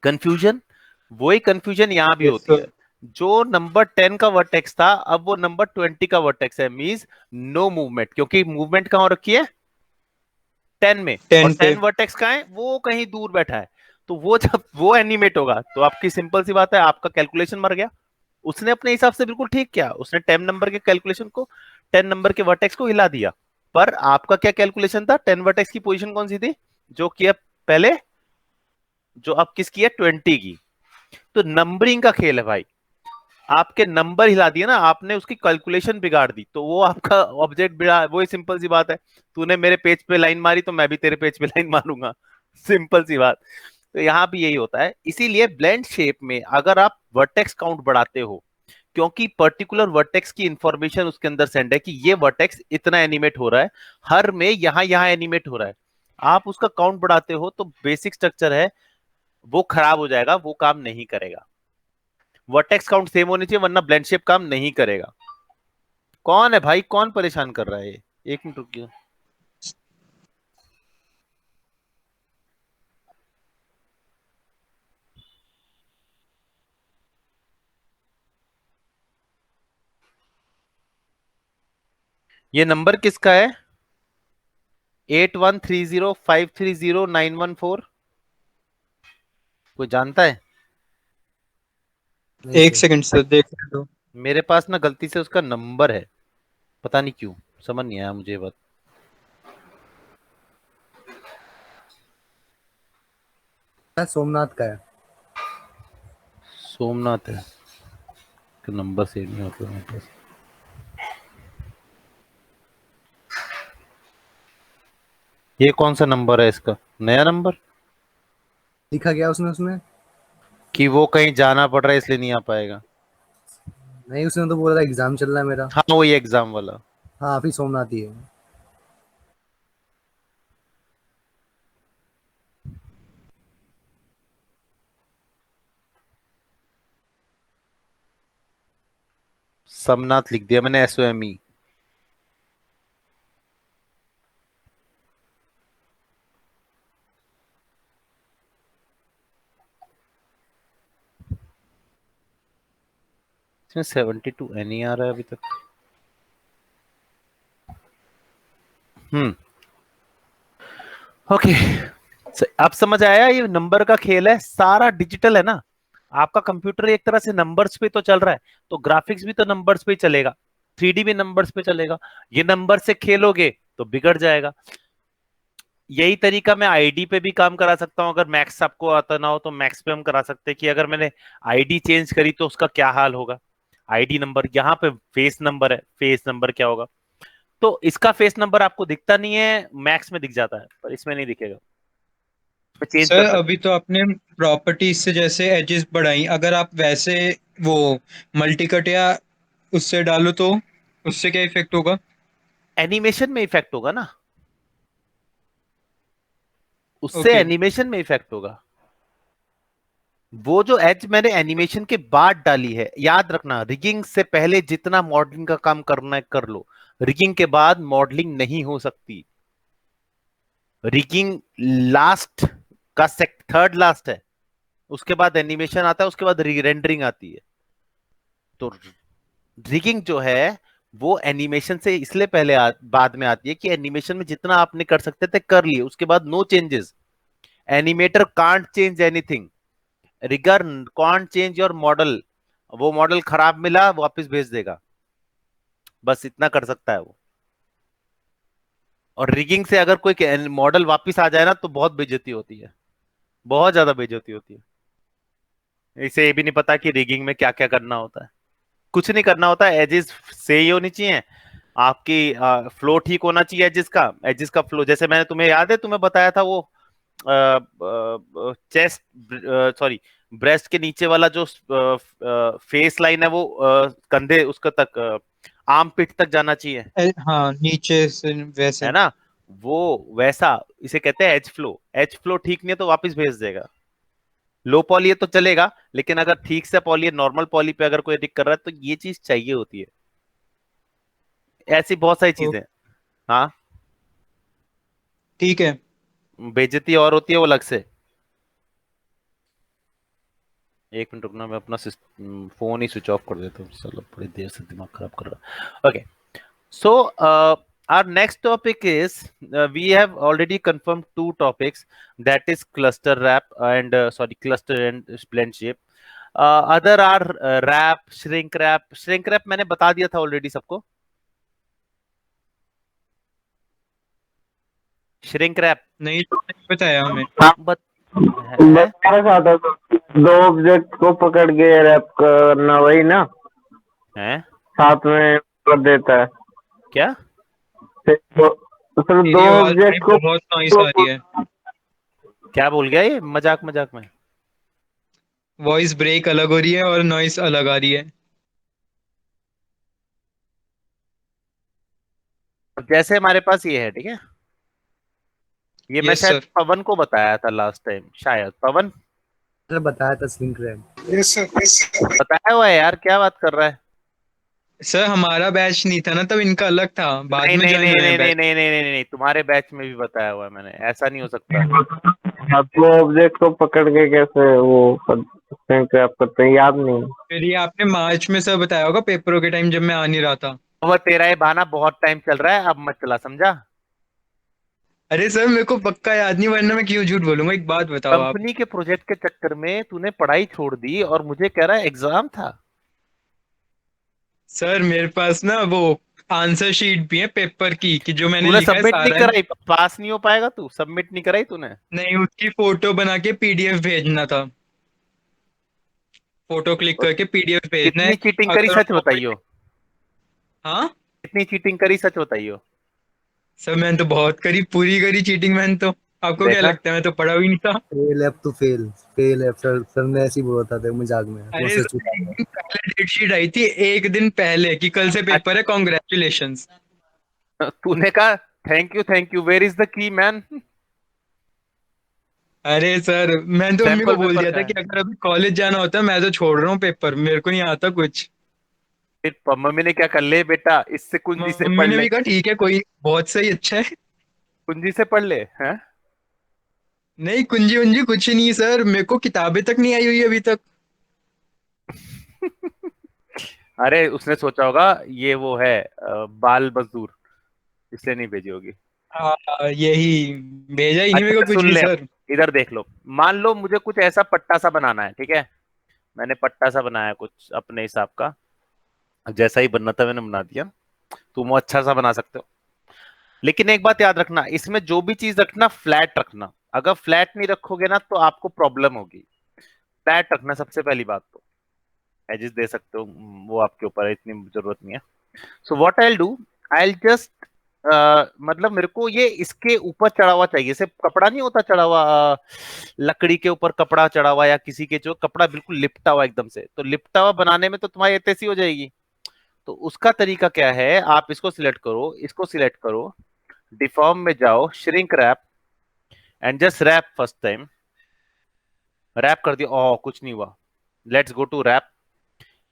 कंफ्यूजन। वही कंफ्यूजन यहां भी यस होती है। सर। जो नंबर 10 का वर्टेक्स था, अब वो नंबर 20 का वर्टेक्स है, मींस नो मूवमेंट, क्योंकि मूवमेंट कहां हो रखी है? 10 में। और 10 पे। 10 वर्टेक्स कहां है? वो कहीं दूर बैठा है। तो वो जब वो एनिमेट होगा तो आपकी सिंपल सी बात है, आपका कैलकुलेशन मर गया। उसने अपने हिसाब से बिल्कुल ठीक किया, उसने 10 नंबर के कैलकुलेशन को, 10 नंबर के वर्टेक्स को हिला दिया। पर आपका क्या कैलकुलेशन था? 10 वर्टेक्स की पोजीशन कौन सी थी जो किया पहले, जो अब किसकी है? 20 की। तो नंबरिंग का खेल है भाई, आपके नंबर हिला दिए ना आपने, उसकी कैलकुलेशन बिगाड़ दी, तो वो आपका ऑब्जेक्ट बिगाड़, वही सिंपल सी बात है। तूने मेरे पेज पे लाइन मारी तो मैं भी तेरे पेज पे लाइन मारूंगा, सिंपल सी बात। तो यहाँ भी यही होता है, इसीलिए ब्लेंड शेप में अगर आप वर्टेक्स काउंट बढ़ाते हो, क्योंकि पर्टिकुलर वर्टेक्स की इंफॉर्मेशन उसके अंदर सेंड है कि ये वर्टेक्स इतना एनिमेट हो रहा है, हर में यहाँ यहाँ एनिमेट हो रहा है, आप उसका काउंट बढ़ाते हो तो बेसिक स्ट्रक्चर है वो खराब हो जाएगा, वो काम नहीं करेगा। वर्टेक्स काउंट सेम होनी चाहिए, वरना ब्लेंड शेप काम नहीं करेगा। कौन है भाई, कौन परेशान कर रहा है ये? एक मिनट रुकिए। ये नंबर किसका है? 8130530914। कोई जानता है? नहीं एक सर। सेकंड सर देख लो। मेरे पास ना गलती से उसका नंबर है, पता नहीं क्यों, समझ नहीं आया मुझे ये बात। सोमनाथ का है। सोमनाथ है तो नंबर सेव नहीं होता मेरे पास। ये कौन सा नंबर है इसका? नया नंबर? लिखा गया उसने उसमें। कि वो कहीं जाना पड़ रहा है इसलिए नहीं आ पाएगा? नहीं, उसने तो बोला था एग्जाम चल रहा है मेरा। हाँ वही एग्जाम वाला। हाँ, फिर सोमनाथ ही है। समनाथ लिख दिया मैंने, SOME। इसमें 72 नहीं आ रहा है अभी तक। ओके, अब समझ आया, ये नंबर का खेल है, सारा डिजिटल है ना। आपका कंप्यूटर एक तरह से नंबर्स पे तो चल रहा है, तो ग्राफिक्स भी तो नंबर्स पे ही चलेगा, 3D भी नंबर्स पे चलेगा। ये नंबर से खेलोगे तो बिगड़ जाएगा। यही तरीका मैं आईडी पे भी काम करा सकता हूं, अगर मैक्स आपको आता ना हो तो मैक्स पे हम करा सकते हैं कि अगर मैंने आईडी चेंज करी तो उसका क्या हाल होगा। आईडी नंबर, यहाँ पे फेस नंबर है, फेस नंबर क्या होगा? तो इसका फेस नंबर आपको दिखता नहीं है, मैक्स में दिख जाता है पर इसमें नहीं दिखेगा। चेंज सर कर सकते अभी तो आपने प्रॉपर्टीज से जैसे एजेस बढ़ाई, अगर आप वैसे वो मल्टी कट या उससे डालो तो उससे क्या इफेक्ट होगा? एनिमेशन में इफेक्ट होगा ना, उससे ओके। एनिमेशन में इफेक्ट होगा। वो जो एज मैंने एनिमेशन के बाद डाली है, याद रखना रिगिंग से पहले जितना मॉडलिंग का काम करना है कर लो, रिगिंग के बाद मॉडलिंग नहीं हो सकती। रिगिंग लास्ट का थर्ड लास्ट है, उसके बाद एनिमेशन आता है, उसके बाद रेंडरिंग आती है। तो रिगिंग जो है वो एनिमेशन से इसलिए पहले बाद में आती है कि एनिमेशन में जितना आपने कर सकते थे कर लिए, उसके बाद no changes. Animator can't change anything, rigger can't change your model. वो मॉडल खराब मिला वापस भेज देगा, बस इतना कर सकता है वो। और रिगिंग से अगर कोई मॉडल वापस आ जाए ना तो बहुत बेइज्जती होती है, बहुत ज्यादा बेइज्जती होती है। इसे ये भी नहीं पता कि रिगिंग में क्या क्या करना होता है। कुछ नहीं करना होता है, एजेस सही होनी चाहिए आपकी, फ्लो ठीक होना चाहिए एजिस का फ्लो। जैसे मैंने तुम्हें याद है, तुम्हें बताया था वो चेस्ट, सॉरी, ब्रेस्ट के नीचे वाला जो फेस लाइन है वो कंधे उसका तक, आर्म पिट तक जाना चाहिए, हाँ नीचे से वैसे। है ना? वो वैसा इसे कहते हैं एज फ्लो। एज फ्लो ठीक नहीं है तो वापस भेज देगा। लो पॉली है तो चलेगा, लेकिन अगर ठीक से पॉली है, नॉर्मल पॉली पे अगर कोई एडिट कर रहा है तो ये चीज चाहिए होती है। ऐसी बहुत सारी ओ, चीजें। हाँ, ठीक है। बेइज्जती और होती है वो अलग से। एक मिनट रुकना, मैं अपना फोन ही स्विच ऑफ कर देता हूँ, चलो बड़ी देर से दिमाग खराब कर रहा। Okay, so our next topic is, we have already confirmed two topics, that is cluster wrap and sorry, cluster and blend shape. Other are wrap, shrink wrap मैंने बता दिया था ऑलरेडी सबको। श्रिंक रैप नहीं तो नहीं बताया हमें। बत है, बता रहा था दो ऑब्जेक्ट को पकड़ के रैप करना, वही ना? है साथ में कर देता है। क्या? सर दो तेरी आवाज भाई ऑब्जेक्ट को बहुत नॉइस आ रही है। क्या बोल गया ये मजाक मजाक में? वॉइस ब्रेक अलग हो रही है और नॉइस अलग आ रही है। जैसे हमारे पास ये है, ठीक है, ये मैं यस शायद सर। पवन को बताया था लास्ट टाइम, शायद पवन मैंने बताया था स्लिंक रैप। Yes sir. बताया हुआ है यार, क्या बात कर रहा है? सर हमारा बैच नहीं था ना तब, इनका अलग था, बाद नहीं में नहीं ज्वाइन नहीं हुए हैं नहीं नहीं बैच। नहीं नहीं नहीं नहीं, तुम्हारे बैच में भी बताया हुआ है मैंने, ऐसा नहीं हो सकता। दो ऑब्जेक्ट को पकड़ के कैसे वो क्रैप करते हैं, याद नहीं। फिर ये आपने मार्च में सर बताया होगा पेपरों के टाइम जब मैं आ नहीं रहा था। वो तेरा ये बहाना बहुत टाइम चल रहा है, अब मत चला, समझा? अरे सर मेरे को पक्का याद नहीं, वरना मैं क्यों झूठ बोलूंगा, एक बात बताओ आप। कंपनी के प्रोजेक्ट के चक्कर में तूने पढ़ाई छोड़ दी और मुझे कह रहा है एग्जाम था। सर मेरे पास ना वो आंसर शीट भी है पेपर की, कि जो मैंने तूने लिखा है सबमिट नहीं सारा। कराई, पास नहीं हो पाएगा तू, सबमिट नहीं कराई तूने। नहीं, उसकी फोटो बना के पीडीएफ भेजना था, फोटो क्लिक और करके पीडीएफ भेजना है। कितनी चीटिंग करी, अगर सच बताइयो। हाँ कितनी चीटिंग करी, सच बताइयो। सर मैंने तो बहुत करी, पूरी करी चीटिंग मैंने तो। आपको क्या देखा, लगता है मैं तो पढ़ा भी नहीं था? Fail app to fail, fail app sir, sir ने ऐसे ही बोला था, देखो मजाक में वो अरे सच सर बता एक रहा दिन पहले डेट शीट आई थी, एक दिन पहले, कि कल से पेपर है, कॉन्ग्रेचुलेशंस। तूने कहा thank you, where is the key man? अरे सर मैंने तो मम्मी को सैंपल बोल पेपर दिया का था है। कि अगर अभी कॉलेज जाना होता है मैं तो छोड़ रहा हूँ पेपर, मेरे को नहीं आता कुछ। फिर मम्मी ने क्या कर, ले बेटा इससे कुंजी से मम्मी पढ़ ने ले, भी कहा ठीक है, कोई बहुत सही, अच्छा है। कुंजी से पढ़ ले, हैं? नहीं कुंजी उंजी कुछ नहीं सर, मेरे को किताबें तक नहीं आई हुई अभी तक। अरे उसने सोचा होगा ये वो है बाल मजदूर, इसलिए नहीं भेजी होगी। यही भेजा ही नहीं मेरे को अच्छा कुछ सुन भी ले, सर। इधर देख लो, मान लो मुझे कुछ ऐसा पट्टा सा बनाना है, ठीक है, मैंने पट्टा सा बनाया कुछ अपने हिसाब का, जैसा ही बनना था मैंने बना दिया। तुम वो अच्छा सा बना सकते हो, लेकिन एक बात याद रखना, इसमें जो भी चीज रखना फ्लैट रखना। अगर फ्लैट नहीं रखोगे ना तो आपको प्रॉब्लम होगी। फ्लैट रखना सबसे पहली बात। तो एजेस दे सकते हो, वो आपके ऊपर है, इतनी जरूरत नहीं है। So what I will do, I will just मतलब मेरे को ये इसके ऊपर चढ़ा हुआ चाहिए, जैसे कपड़ा नहीं होता चढ़ा हुआ, लकड़ी के ऊपर कपड़ा चढ़ा हुआ, या किसी के जो कपड़ा बिल्कुल लिपटा हुआ एकदम से, तो लिपटा हुआ बनाने में तो तुम्हारी एतैसी हो जाएगी। तो उसका तरीका क्या है, आप इसको सिलेक्ट करो, इसको सिलेक्ट करो, डिफॉर्म में जाओ, shrink wrap, and just wrap first time, wrap कर दिया, ओह कुछ नहीं हुआ। Let's go to wrap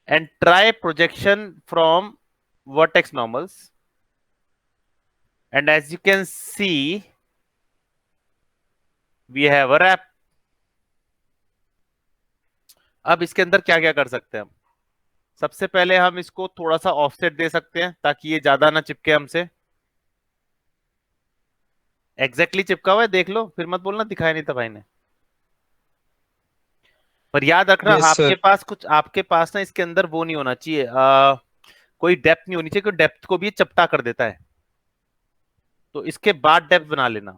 and try projection from vertex normals, and as you can see we have a wrap। अब इसके अंदर क्या क्या कर सकते हैं हम, सबसे पहले हम इसको थोड़ा सा ऑफसेट दे सकते हैं ताकि ये ज्यादा ना चिपके हमसे। एग्जैक्टली चिपका हुआ है, देख लो, फिर मत बोलना दिखाया नहीं था भाई ने। पर याद रखना Yes, आपके sir. पास कुछ, आपके पास ना इसके अंदर वो नहीं होना चाहिए, कोई डेप्थ नहीं होनी चाहिए, क्योंकि डेप्थ को भी ये चपटा कर देता है। तो इसके बाद डेप्थ बना लेना,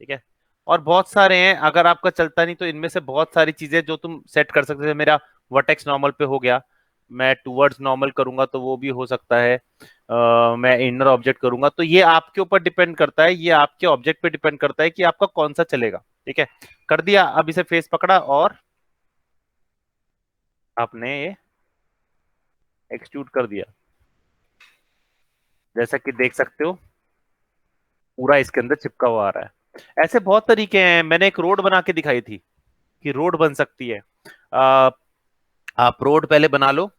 ठीक है। और बहुत सारे हैं, अगर आपका चलता नहीं तो इनमें से बहुत सारी चीजें जो तुम सेट कर सकते हो। मेरा वर्टेक्स नॉर्मल पे हो गया, मैं टूवर्ड्स नॉर्मल करूंगा तो वो भी हो सकता है, मैं इनर ऑब्जेक्ट करूंगा, तो ये आपके ऊपर डिपेंड करता है, ये आपके ऑब्जेक्ट पे डिपेंड करता है कि आपका कौन सा चलेगा, ठीक है। कर दिया, अब इसे फेस पकड़ा और आपने ये एक्सट्रूड कर दिया, जैसा कि देख सकते हो पूरा इसके अंदर चिपका हुआ आ रहा है। ऐसे बहुत तरीके हैं, मैंने एक रोड बना के दिखाई थी कि रोड बन सकती है। आप रोड पहले बना लो,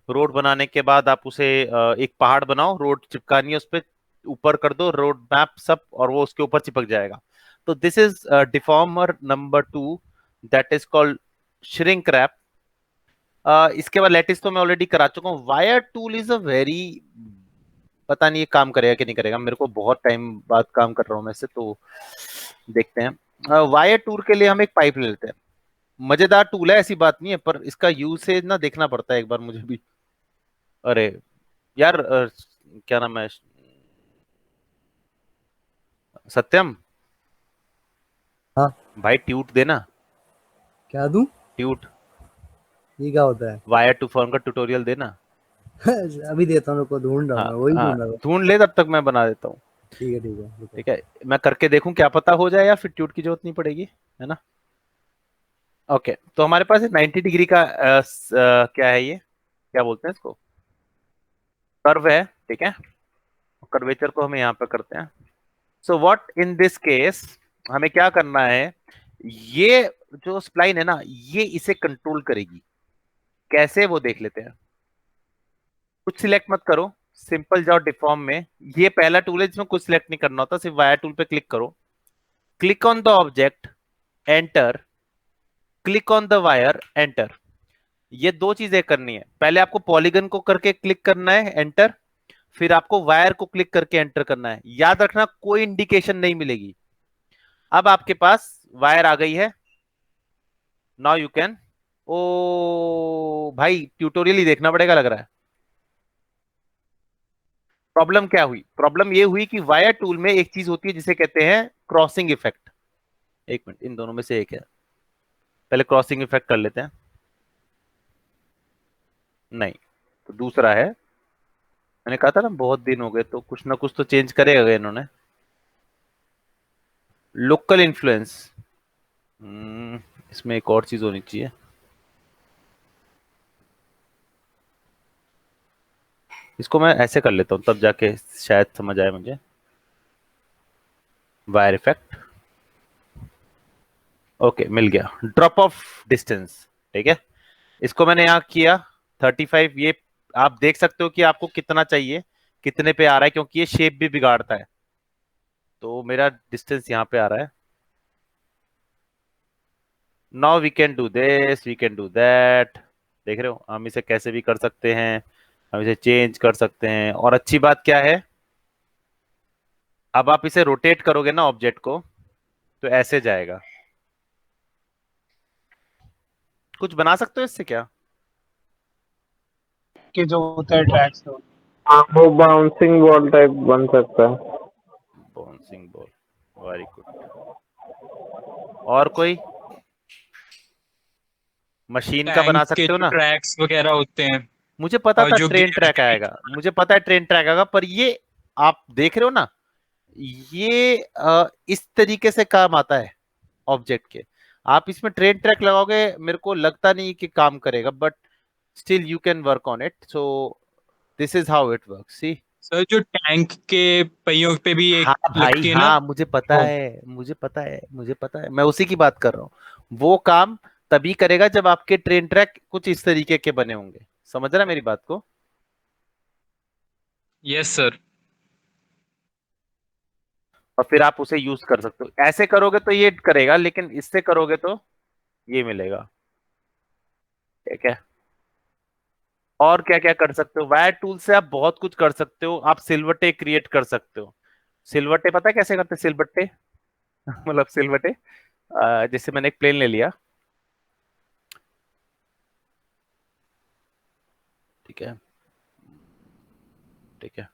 रोड बनाने के बाद आप उसे एक पहाड़ बनाओ, रोड चिपकानी है उस पर, ऊपर कर दो रोड मैप सब, और वो उसके ऊपर चिपक जाएगा। तो this is deformer number 2, that is called shrink wrap. इसके बाद लेटिस तो मैं ऑलरेडी करा चुका हूँ। Wire tool is a very, पता नहीं ये काम करेगा कि नहीं करेगा, मेरे को बहुत टाइम बाद काम कर रहा हूँ मैं इससे, तो देखते हैं। वायर टूल के लिए हम एक पाइप ले लेते हैं, मजेदार टूल है ऐसी बात नहीं है, पर इसका यूसेज ना देखना पड़ता है एक बार मुझे भी। अरे यार क्या नाम है, सत्यम, हाँ भाई ट्यूट देना, क्या दूं? ट्यूट, ये क्या होता है? वायर टू फॉर्म का ट्यूटोरियल देना। अभी देता हूँ, रुको, ढूंढ रहा हूँ, मैं वही ढूंढ रहा हूँ। ढूंढ ले, तब तक मैं बना देता हूँ। ठीक है रुको। ठीक है, मैं करके देखूं क्या पता हो जाए, या फिर ट्यूट की जरूरत नहीं पड़ेगी, है ना। ओके, तो हमारे पास 90 डिग्री का क्या है, ये क्या बोलते हैं इसको, कर्व है, ठीक है। कर्वेचर को हम यहाँ पे करते हैं। So what in this case हमें क्या करना है, ये जो स्प्लाइन है ना, ये इसे कंट्रोल करेगी, कैसे वो देख लेते हैं। कुछ सिलेक्ट मत करो, सिंपल जाओ डिफॉर्म में, ये पहला टूल है जिसमें कुछ सिलेक्ट नहीं करना होता, सिर्फ वायर टूल पे क्लिक करो, click on the object, enter, click on the wire, enter. ये दो चीजें करनी है, पहले आपको पॉलीगन को करके क्लिक करना है, एंटर, फिर आपको वायर को क्लिक करके एंटर करना है। याद रखना कोई इंडिकेशन नहीं मिलेगी। अब आपके पास वायर आ गई है, नाउ यू कैन, ओ भाई ट्यूटोरियल ही देखना पड़ेगा लग रहा है। प्रॉब्लम क्या हुई, प्रॉब्लम ये हुई कि वायर टूल में एक चीज होती है जिसे कहते हैं क्रॉसिंग इफेक्ट। एक मिनट, इन दोनों में से एक है, पहले क्रॉसिंग इफेक्ट कर लेते हैं। नहीं, तो दूसरा है, मैंने कहा था ना बहुत दिन हो गए, तो कुछ ना कुछ तो चेंज करेगा इन्होंने। लोकल इन्फ्लुएंस, इसमें एक और चीज होनी चाहिए, इसको मैं ऐसे कर लेता हूं तब जाके शायद समझ आए मुझे। वायर इफेक्ट, ओके मिल गया। ड्रॉप ऑफ डिस्टेंस, ठीक है, इसको मैंने यहाँ किया 35, ये आप देख सकते हो कि आपको कितना चाहिए, कितने पे आ रहा है, क्योंकि ये शेप भी बिगाड़ता है। तो मेरा डिस्टेंस यहाँ पे आ रहा है। Now we can do this, we can do that, देख रहे हो हम इसे कैसे भी कर सकते हैं, हम इसे चेंज कर सकते हैं। और अच्छी बात क्या है, अब आप इसे रोटेट करोगे ना ऑब्जेक्ट को, तो ऐसे जाएगा। कुछ बना सकते हो इससे क्या, कि जो होता है ट्रैक्स तो हाँ, वो बाउंसिंग बॉल टाइप बन सकता है। Bouncing ball, very good. और कोई मशीन का बना टैंक के सकते हो जो ना, ट्रैक्स वगैरह होते हैं, मुझे पता और था जो ट्रेन ट्रैक आएगा, मुझे पता है ट्रेन ट्रैक आएगा, पर ये आप देख रहे हो ना, ये इस तरीके से काम आता है ऑब्जेक्ट के। आप इसमें ट्रेन ट्रैक लगाओगे, मेरे को लगता नहीं कि काम करेगा, but still you can work on it. So this is how it works, see. Sir जो टैंक के पहियों पे भी एक हाँ भाई, लगती है ना, हाँ, मुझे पता वो है, मुझे पता है, मुझे पता है, मैं उसी की बात कर रहा हूँ। वो काम तभी करेगा जब आपके ट्रेन ट्रैक कुछ इस तरीके के बने होंगे। समझ रहा है मेरी बात को? Yes sir. और फिर आप उसे यूज कर सकते हो। ऐसे करोगे तो ये करेगा, लेकिन इससे करोगे तो ये मिलेगा। ठीक है। और क्या क्या कर सकते हो? वायर टूल से आप बहुत कुछ कर सकते हो। आप सिलवटे क्रिएट कर सकते हो। सिलवटे पता है कैसे करते हैं? सिलबट्टे मतलब सिलवटे। जैसे मैंने एक प्लेन ले लिया, ठीक है, ठीक है,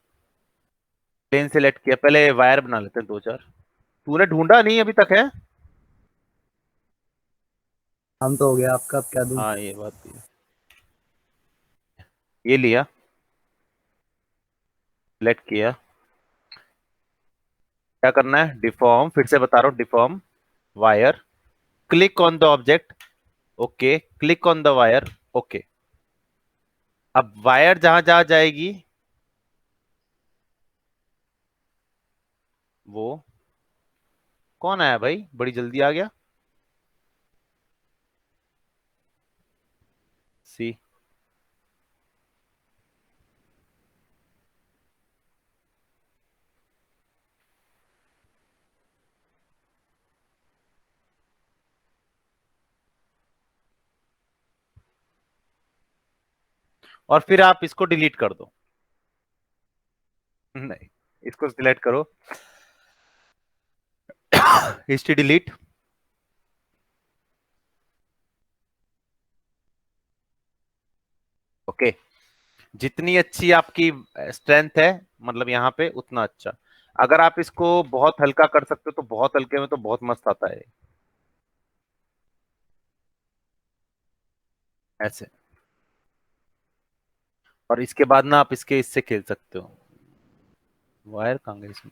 प्लेन सेलेक्ट किया, पहले वायर बना लेते हैं दो चार। तूने ढूंढा नहीं अभी तक है? काम तो हो गया आपका, अब क्या दूं? हाँ, ये बात भी है। ये लिया, सेलेक्ट किया, क्या करना है? डिफॉर्म, फिर से बता रहा हूँ, deform wire, click on the object, okay, click on the wire, okay. अब वायर जहां जहां जाएगी वो, कौन आया भाई, बड़ी जल्दी आ गया? सी। और फिर आप इसको डिलीट कर दो। नहीं, इसको सिलेक्ट करो, हिस्ट्री डिलीट, ओके। जितनी अच्छी आपकी स्ट्रेंथ है, मतलब यहाँ पे, उतना अच्छा। अगर आप इसको बहुत हल्का कर सकते हो तो बहुत हल्के में तो बहुत मस्त आता है ऐसे। और इसके बाद ना आप इसके इससे खेल सकते हो। वायर कहाँ गई इसमें?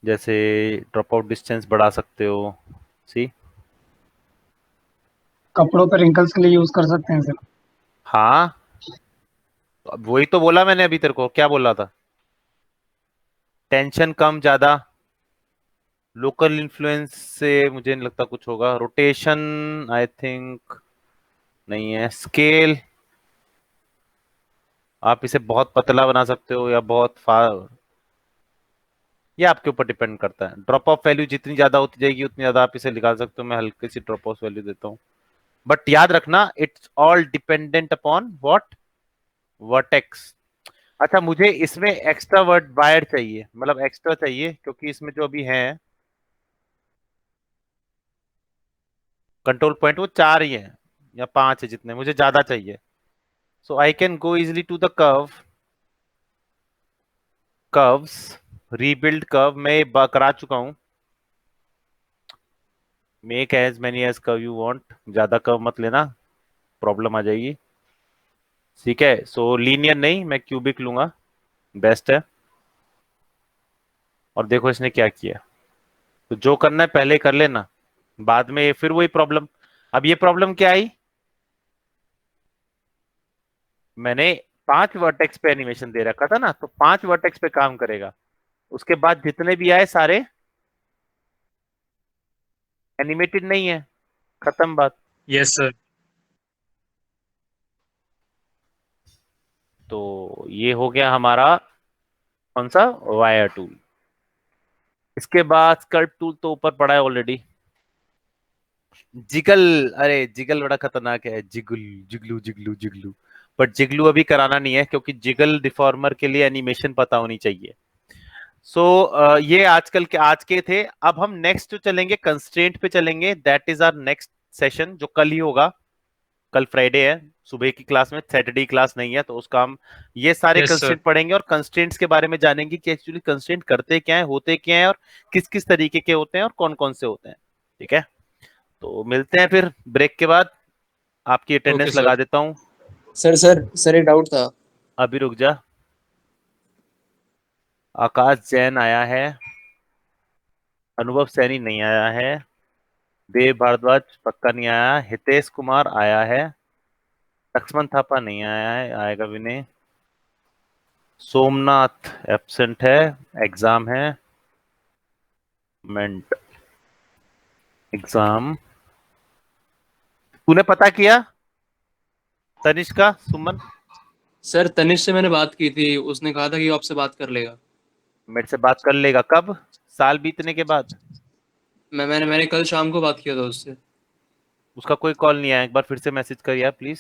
जैसे ड्रॉप आउट डिस्टेंस बढ़ा सकते हो, सी। कपड़ों पे रिंकल्स के लिए यूज कर सकते हैं सर। हाँ, तो अब वही तो बोला मैंने अभी तेरे को, क्या बोला था? टेंशन कम ज्यादा, लोकल इन्फ्लुएंस से मुझे नहीं लगता कुछ होगा। रोटेशन आई थिंक नहीं है। स्केल, आप इसे बहुत पतला बना सकते हो या बहुत फार, ये आपके ऊपर डिपेंड करता है। ड्रॉप ऑफ वैल्यू जितनी ज्यादा होती जाएगी उतनी ज्यादा आप इसे निकाल सकते हो। मैं हल्की सी ड्रॉप ऑफ वैल्यू देता हूँ, बट याद रखना it's all dependent upon what? Vertex. अच्छा, मुझे इसमें एक्स्ट्रा वर्ड वायर चाहिए, मतलब एक्स्ट्रा चाहिए, क्योंकि इसमें जो अभी है कंट्रोल पॉइंट वो 4 ही है या 5 है, जितने मुझे ज्यादा चाहिए। So I can go easily to the curve, curves, rebuild curve मैं करा चुका हूं। Make as many as curve you want, ज्यादा कर्व मत लेना, प्रॉब्लम आ जाएगी। ठीक है, सो लीनियर नहीं, मैं क्यूबिक लूंगा, बेस्ट है। और देखो इसने क्या किया। तो जो करना है पहले कर लेना, बाद में फिर वही प्रॉब्लम। अब ये प्रॉब्लम क्या आई? मैंने 5 वर्टेक्स पे एनिमेशन दे रखा था ना, तो 5 वर्टेक्स पे काम करेगा। उसके बाद जितने भी आए सारे एनिमेटेड नहीं है, खत्म बात। Yes sir. तो ये हो गया हमारा कौन सा? Wire tool. इसके बाद स्कल्प टूल तो ऊपर पड़ा है ऑलरेडी। जिगल, अरे जिगल बड़ा खतरनाक है, जिगल, जिगलू जिगलू जिगलू। बट जिगलू अभी कराना नहीं है, क्योंकि जिगल डिफॉर्मर के लिए एनिमेशन पता होनी चाहिए। सो ये आजकल के आज के थे। अब हम नेक्स्ट चलेंगे, कंस्ट्रेंट पे चलेंगे। That is our next session, जो कल ही होगा। कल फ्राइडे है, सुबह की क्लास में, सैटरडे क्लास नहीं है, तो उसका हम ये सारे यस सर। कंस्ट्रेंट पढ़ेंगे और कंस्ट्रेंट्स के बारे में जानेंगे कि एक्चुअली कंस्ट्रेंट करते क्या है, होते क्या है, और किस किस तरीके के होते हैं और कौन कौन से होते हैं। ठीक है, तो मिलते हैं फिर ब्रेक के बाद। आपकी ओके अटेंडेंस सर। लगा देता हूँ। सर एक डाउट था। अभी रुक जा। आकाश जैन आया है, अनुभव सैनी नहीं आया है, देव भारद्वाज पक्का नहीं आया, हितेश कुमार आया है, लक्ष्मण थापा नहीं आया है, आएगा भी नहीं, सोमनाथ एब्सेंट है, एग्जाम है, मेंट एग्जाम। तूने पता किया तनिष्क का? सुमन सर तनिष्क से मैंने बात की थी, उसने कहा था कि वो आपसे बात कर लेगा। मेरे से बात कर लेगा कब? साल बीतने के बाद? मैंने कल शाम को बात किया था उससे। उसका कोई कॉल नहीं आया, एक बार फिर से मैसेज कर यार प्लीज।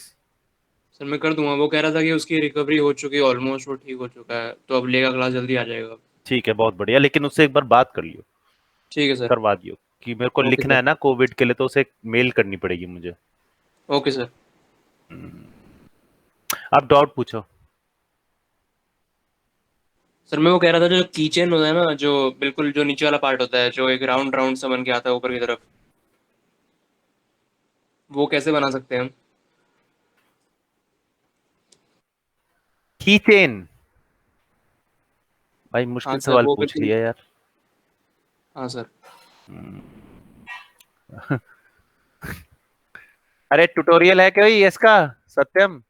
सर मैं कर दूंगा, वो कह रहा था कि उसकी रिकवरी हो चुकी है, ऑलमोस्ट वो ठीक हो चुका है, तो अब लेगा क्लास, जल्दी आ जाएगा। ठीक है, बहुत बढ़िया, लेकिन उससे एक बार बात कर लियो, ठीक है सर। करवा दियो कि मेरे को ओके लिखना सर। है ना कोविड के लिए, तो उसे मेल करनी पड़ेगी मुझे। Okay sir. आप डाउट पूछो। सर मैं वो कह रहा था, जो कीचेन होता है ना, जो बिल्कुल जो नीचे वाला पार्ट होता है, जो एक राउंड राउंड सा बन के आता है ऊपर की तरफ, वो कैसे बना सकते हैं हम? की चेन? भाई हाँ मुश्किल सर, सवाल वो पूछ बिल्कुल। लिया यार। हाँ सर। अरे ट्यूटोरियल है क्या ये इसका? सत्यम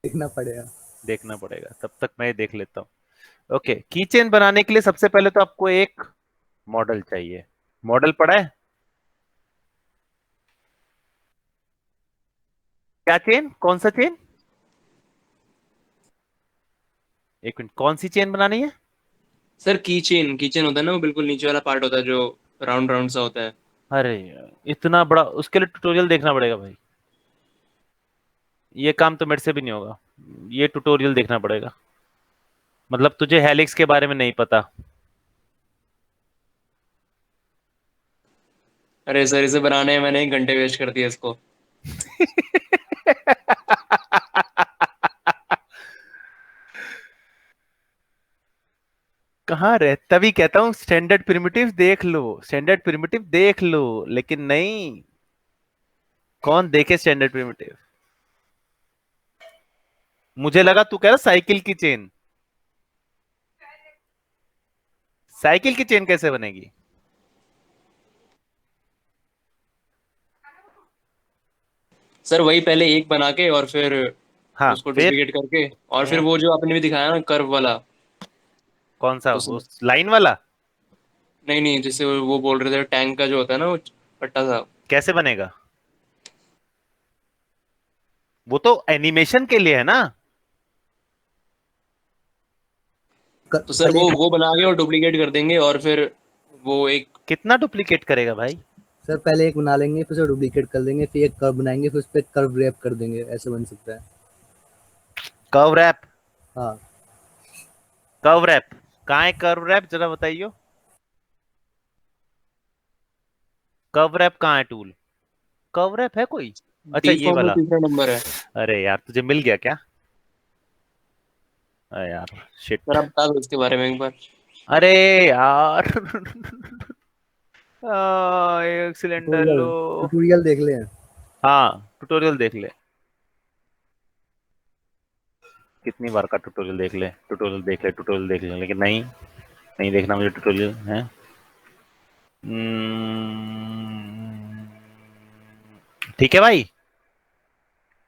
देखना पड़ेगा। देखना पड़ेगा, तब तक मैं देख लेता हूँ। ओके, की चेन बनाने के लिए सबसे पहले तो आपको एक मॉडल चाहिए। मॉडल पड़ा है? क्या चेन? कौन सा चेन? एक मिनट, कौन सी चेन बनानी है? सर कीचेन, कीचेन होता है ना, वो बिल्कुल नीचे वाला पार्ट होता है जो राउंड राउंड सा होता है। अरे यार, इतना बड़ा, उसके लिए ट्यूटोरियल देखना पड़ेगा भाई। ये काम तो मेरे से भी नहीं होगा, ये ट्यूटोरियल देखना पड़ेगा। मतलब तुझे हेलिक्स के बारे में नहीं पता? अरे सर, इसे बनाने में मैंने 1 घंटे वेस्ट कर दिया इसको। कहाँ रहे, तभी कहता हूँ स्टैंडर्ड प्रिमिटिव देख लो, स्टैंडर्ड प्रिमिटिव देख लो, लेकिन नहीं, कौन देखे स्टैंडर्ड प्रिमिटिव? मुझे लगा तू कह रहा साइकिल की चेन। साइकिल की चेन कैसे बनेगी? सर वही पहले एक बना के और फिर हाँ उसको फिर? डुप्लीकेट करके, और फिर हम्म, वो जो आपने भी दिखाया ना कर्व वाला। कौन सा, उस वो लाइन वाला? नहीं नहीं, जिससे वो बोल रहे थे टैंक का जो होता है ना, वो पट्टा सा। कैसे बनेगा? वो तो एनिमेशन के लिए है ना। तो सर पहले एक, वो बना के और डुप्लीकेट कर देंगे, और फिर वो एक। कितना डुप्लीकेट करेगा भाई? सर पहले एक बना लेंगे, फिर उसे डुप्लीकेट कर देंगे, फिर एक कर्व बनाएंगे, फिर उस पर कर्व रैप कर देंगे, ऐसे बन सकता है। Curve wrap? हाँ। कर्व रैप कहाँ है? कर्व रैप जरा बताइयो, कर्व रैप कहाँ है टूल? कर्व रैप है कोई? अच्छा डी ये फॉर्म में वाला। तीसरा नंबर है। अरे यार तुझे मिल गया क्या? अरे यार सर शिट। आप बता दो इसके बारे में एक बार। अरे यार एक सिलेंडर ट्यूटोरियल लो। ट्यूटोरियल देख लें। हाँ ट्यूटोरियल देख ले, कितनी बार का ट्यूटोरियल देख ले, ट्यूटोरियल देख ले, ट्यूटोरियल देख ले, लेकिन नहीं, नहीं देखना मुझे ट्यूटोरियल है। ठीक है भाई,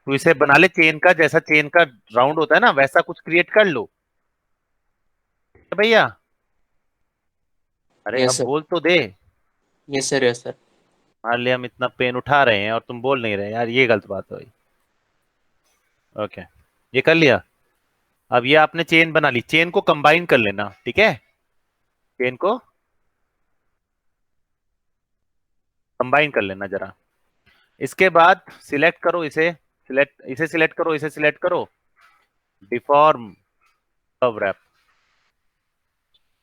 तू इसे बना ले, चेन का जैसा चेन का राउंड होता है ना वैसा कुछ क्रिएट कर लो भैया। अरे यस अब सर। बोल तो दे। Yes sir. Yes sir. मान लिया हम इतना पेन उठा रहे हैं और तुम बोल नहीं रहे यार, ये गलत बात है भाई। ओके, ये कर लिया। अब ये आपने चेन बना ली, चेन को कंबाइन कर लेना, ठीक है? चेन को कंबाइन कर लेना जरा। इसके बाद सिलेक्ट करो इसे, सिलेक्ट करो, इसे सिलेक्ट करो, डिफॉर्म कर्व रैप,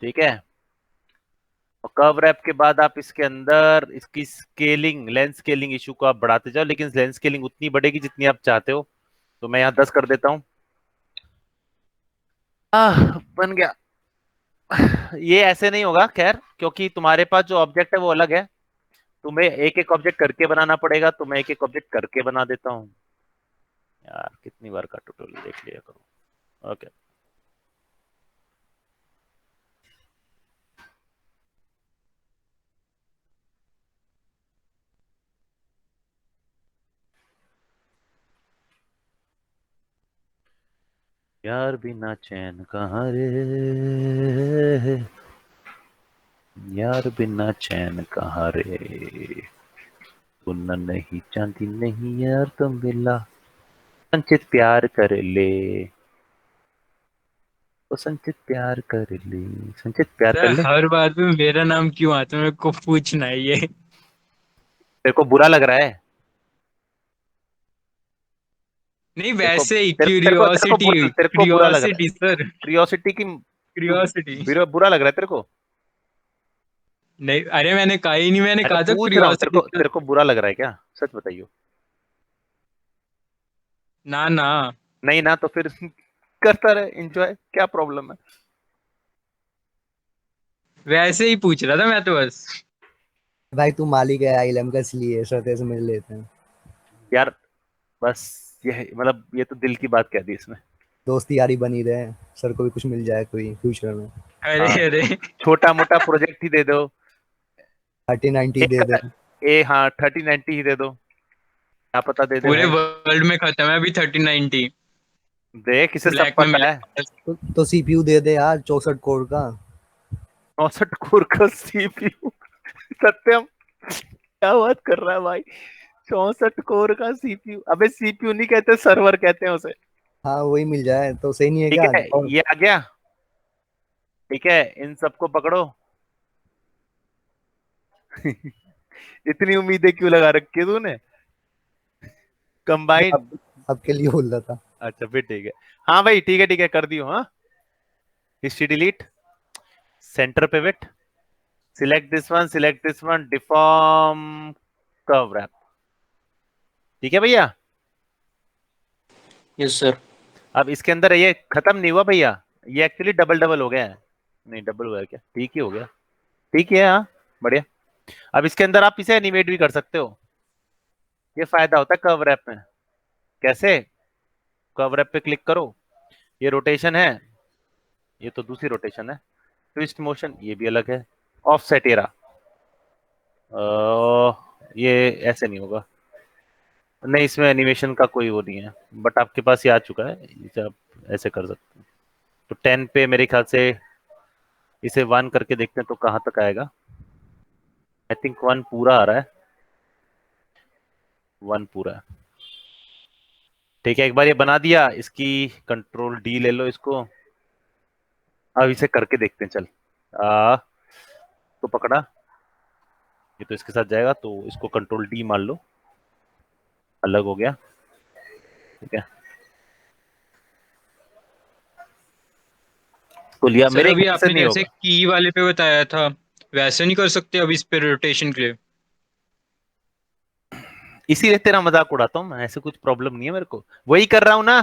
ठीक है? और कर्व रैप के बाद आप इसके अंदर इसकी स्केलिंग, लेंस स्केलिंग इशू को आप बढ़ाते जाओ, लेकिन लेंस स्केलिंग उतनी बढ़ेगी जितनी आप चाहते हो, तो मैं यहाँ 10 कर देता हूँ। बन गया। ये ऐसे नहीं होगा खैर, क्योंकि तुम्हारे पास जो ऑब्जेक्ट है वो अलग है, तुम्हें एक एक ऑब्जेक्ट करके बनाना पड़ेगा, तो मैं एक एक ऑब्जेक्ट करके बना देता हूँ। यार कितनी बार का ट्यूटोरियल देख लिया करो। ओके यार बिना चैन कहाँ रे, यार बिना चैन कहाँ रे, सुनना नहीं चांदी नहीं यार तो मिला, संचित प्यार कर ले, तो संचित प्यार कर ले, संचित प्यार कर सर ले। हर बात में मेरा नाम क्यों आता है, मेरे को पूछना है ये। तेरे को बुरा लग रहा है? नहीं तेरे को वैसे ही तेरे को क्यूरियोसिटी, तेरे को बुरा लग रहा है? क्यूरियोसिटी सर, क्यूरियोसिटी की क्यूरियोसिटी। बुरा लग रहा है तेरे को? नहीं अरे मैंने कहा ही नहीं, मैंने मैं तो कहा था पूछ रहा हूँ, क्यूरियोसिटी सर। तेरे को बुरा लग रहा है क्या? सच बताइयो। ना ना। नहीं ना तो फिर करता रहे एंजॉय, क्या प्रॉब्लम है? वैसे ही पूछ रहा था मैं तो बस। भाई तू मालिक है आईएलएम का, इसलिए सर तेरे से मिल लेते हैं। यार बस ये मतलब ये तो दिल की बात कह दी इसमें। दोस्ती यारी बनी रहे, सर को भी कुछ मिल जाए कोई फ्यूचर में। अरे हाँ अरे। छोटा मोटा प्रोजेक्ट ही दे दो। 30-90 दे एक दे। हाँ 30-90 ही दे दो, क्या पता दे दे पूरे भाई। वर्ल्ड में खत्म है अभी 3090, देख इसे सब ब्लैक में पता है। मिलेगा। तो सीपीयू दे दे यार 64 कोर का। 64 कोर का सीपीयू? सत्यम क्या बात कर रहा है भाई? 64 कोर का सीपीयू? अबे सीपीयू नहीं कहते, सर्वर कहते हैं उसे। हाँ वही मिल जाए तो सही नहीं है ठीक क्या? है और ये आ गया। ठीक है इन सबको पकड़ो। इतनी उम्मीदें क्यों लगा रखी है तूने? कंबाइन। अब के लिए बोल रहा था। अच्छा फिर ठीक है। हाँ भाई ठीक है कर दियो। हाँ history delete, centre pivot, select this one, deform curve wrap. ठीक है भैया। Yes sir. अब इसके अंदर ये खत्म नहीं हुआ भैया, ये एक्चुअली डबल डबल हो गया है। नहीं डबल हुआ है क्या? ठीक ही हो गया। ठीक है हाँ बढ़िया। अब इसके अंदर आप इसे एनिमेट भी कर सकते हो, ये फायदा होता है कर्व रैप में। कैसे? कर्व रैप पे क्लिक करो, ये रोटेशन है, ये तो दूसरी रोटेशन है, ट्विस्ट मोशन ये भी अलग है, ऑफसेट एरा ये ऐसे नहीं होगा। नहीं इसमें एनिमेशन का कोई वो नहीं है, बट आपके पास ये आ चुका है, इसे आप ऐसे कर सकते हैं। तो 10 पे मेरे ख्याल से इसे 1 करके देखते हैं तो कहाँ तक आएगा। आई थिंक 1 पूरा आ रहा है, 1 पूरा है। ठीक है एक बार ये बना दिया, इसकी कंट्रोल डी ले लो इसको। अब इसे करके देखते हैं चल। तो पकड़ा, ये तो इसके साथ जाएगा, तो इसको कंट्रोल डी मान लो, अलग हो गया। ठीक है तो लिया, सर मेरे अभी ख्याल से आपने नहीं जैसे होगा। की वाले पे बताया था, वैसे नहीं कर सकते अभी इस पे रोटेशन के लिए? इसीलिए तेरा मजाक उड़ाता हूँ मैं, ऐसे कुछ प्रॉब्लम नहीं है मेरे को, वही कर रहा हूँ ना,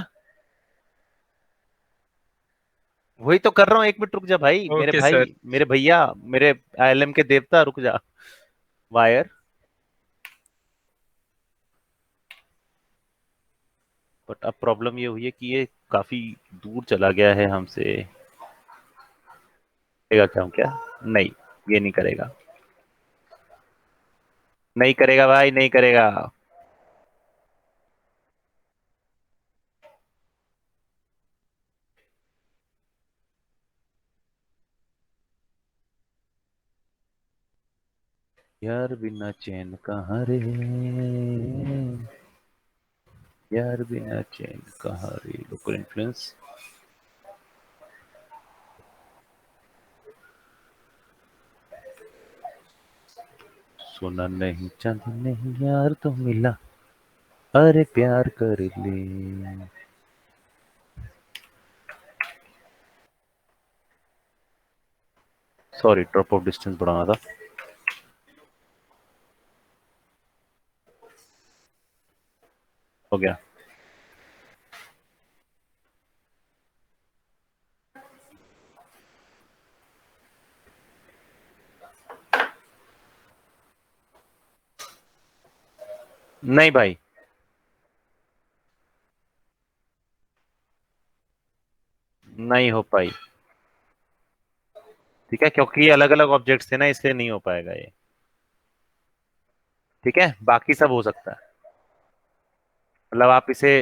वही तो कर रहा हूँ। एक मिनट रुक जा भाई, मेरे ओके सर। भाई, मेरे भैया, मेरे आईएलएम के देवता, रुक जा। वायर, बट अब प्रॉब्लम ये हुई है कि ये काफी दूर चला गया है हमसे। करेगा क्या हूँ क्या? नहीं ये नहीं करेगा, नहीं करेगा भाई, नहीं करेगा। यार बिना चैन कहाँ रे, यार बिना चैन कहाँ रे, लोकल इन्फ्लुएंस। सोना नहीं चांदी नहीं यार तो मिला, अरे प्यार कर ले। सॉरी ड्रॉप ऑफ डिस्टेंस बढ़ाना था। हो गया। नहीं भाई नहीं हो पाई, ठीक है, क्योंकि ये अलग अलग ऑब्जेक्ट्स थे ना, इसलिए नहीं हो पाएगा ये, ठीक है। बाकी सब हो सकता है, मतलब आप इसे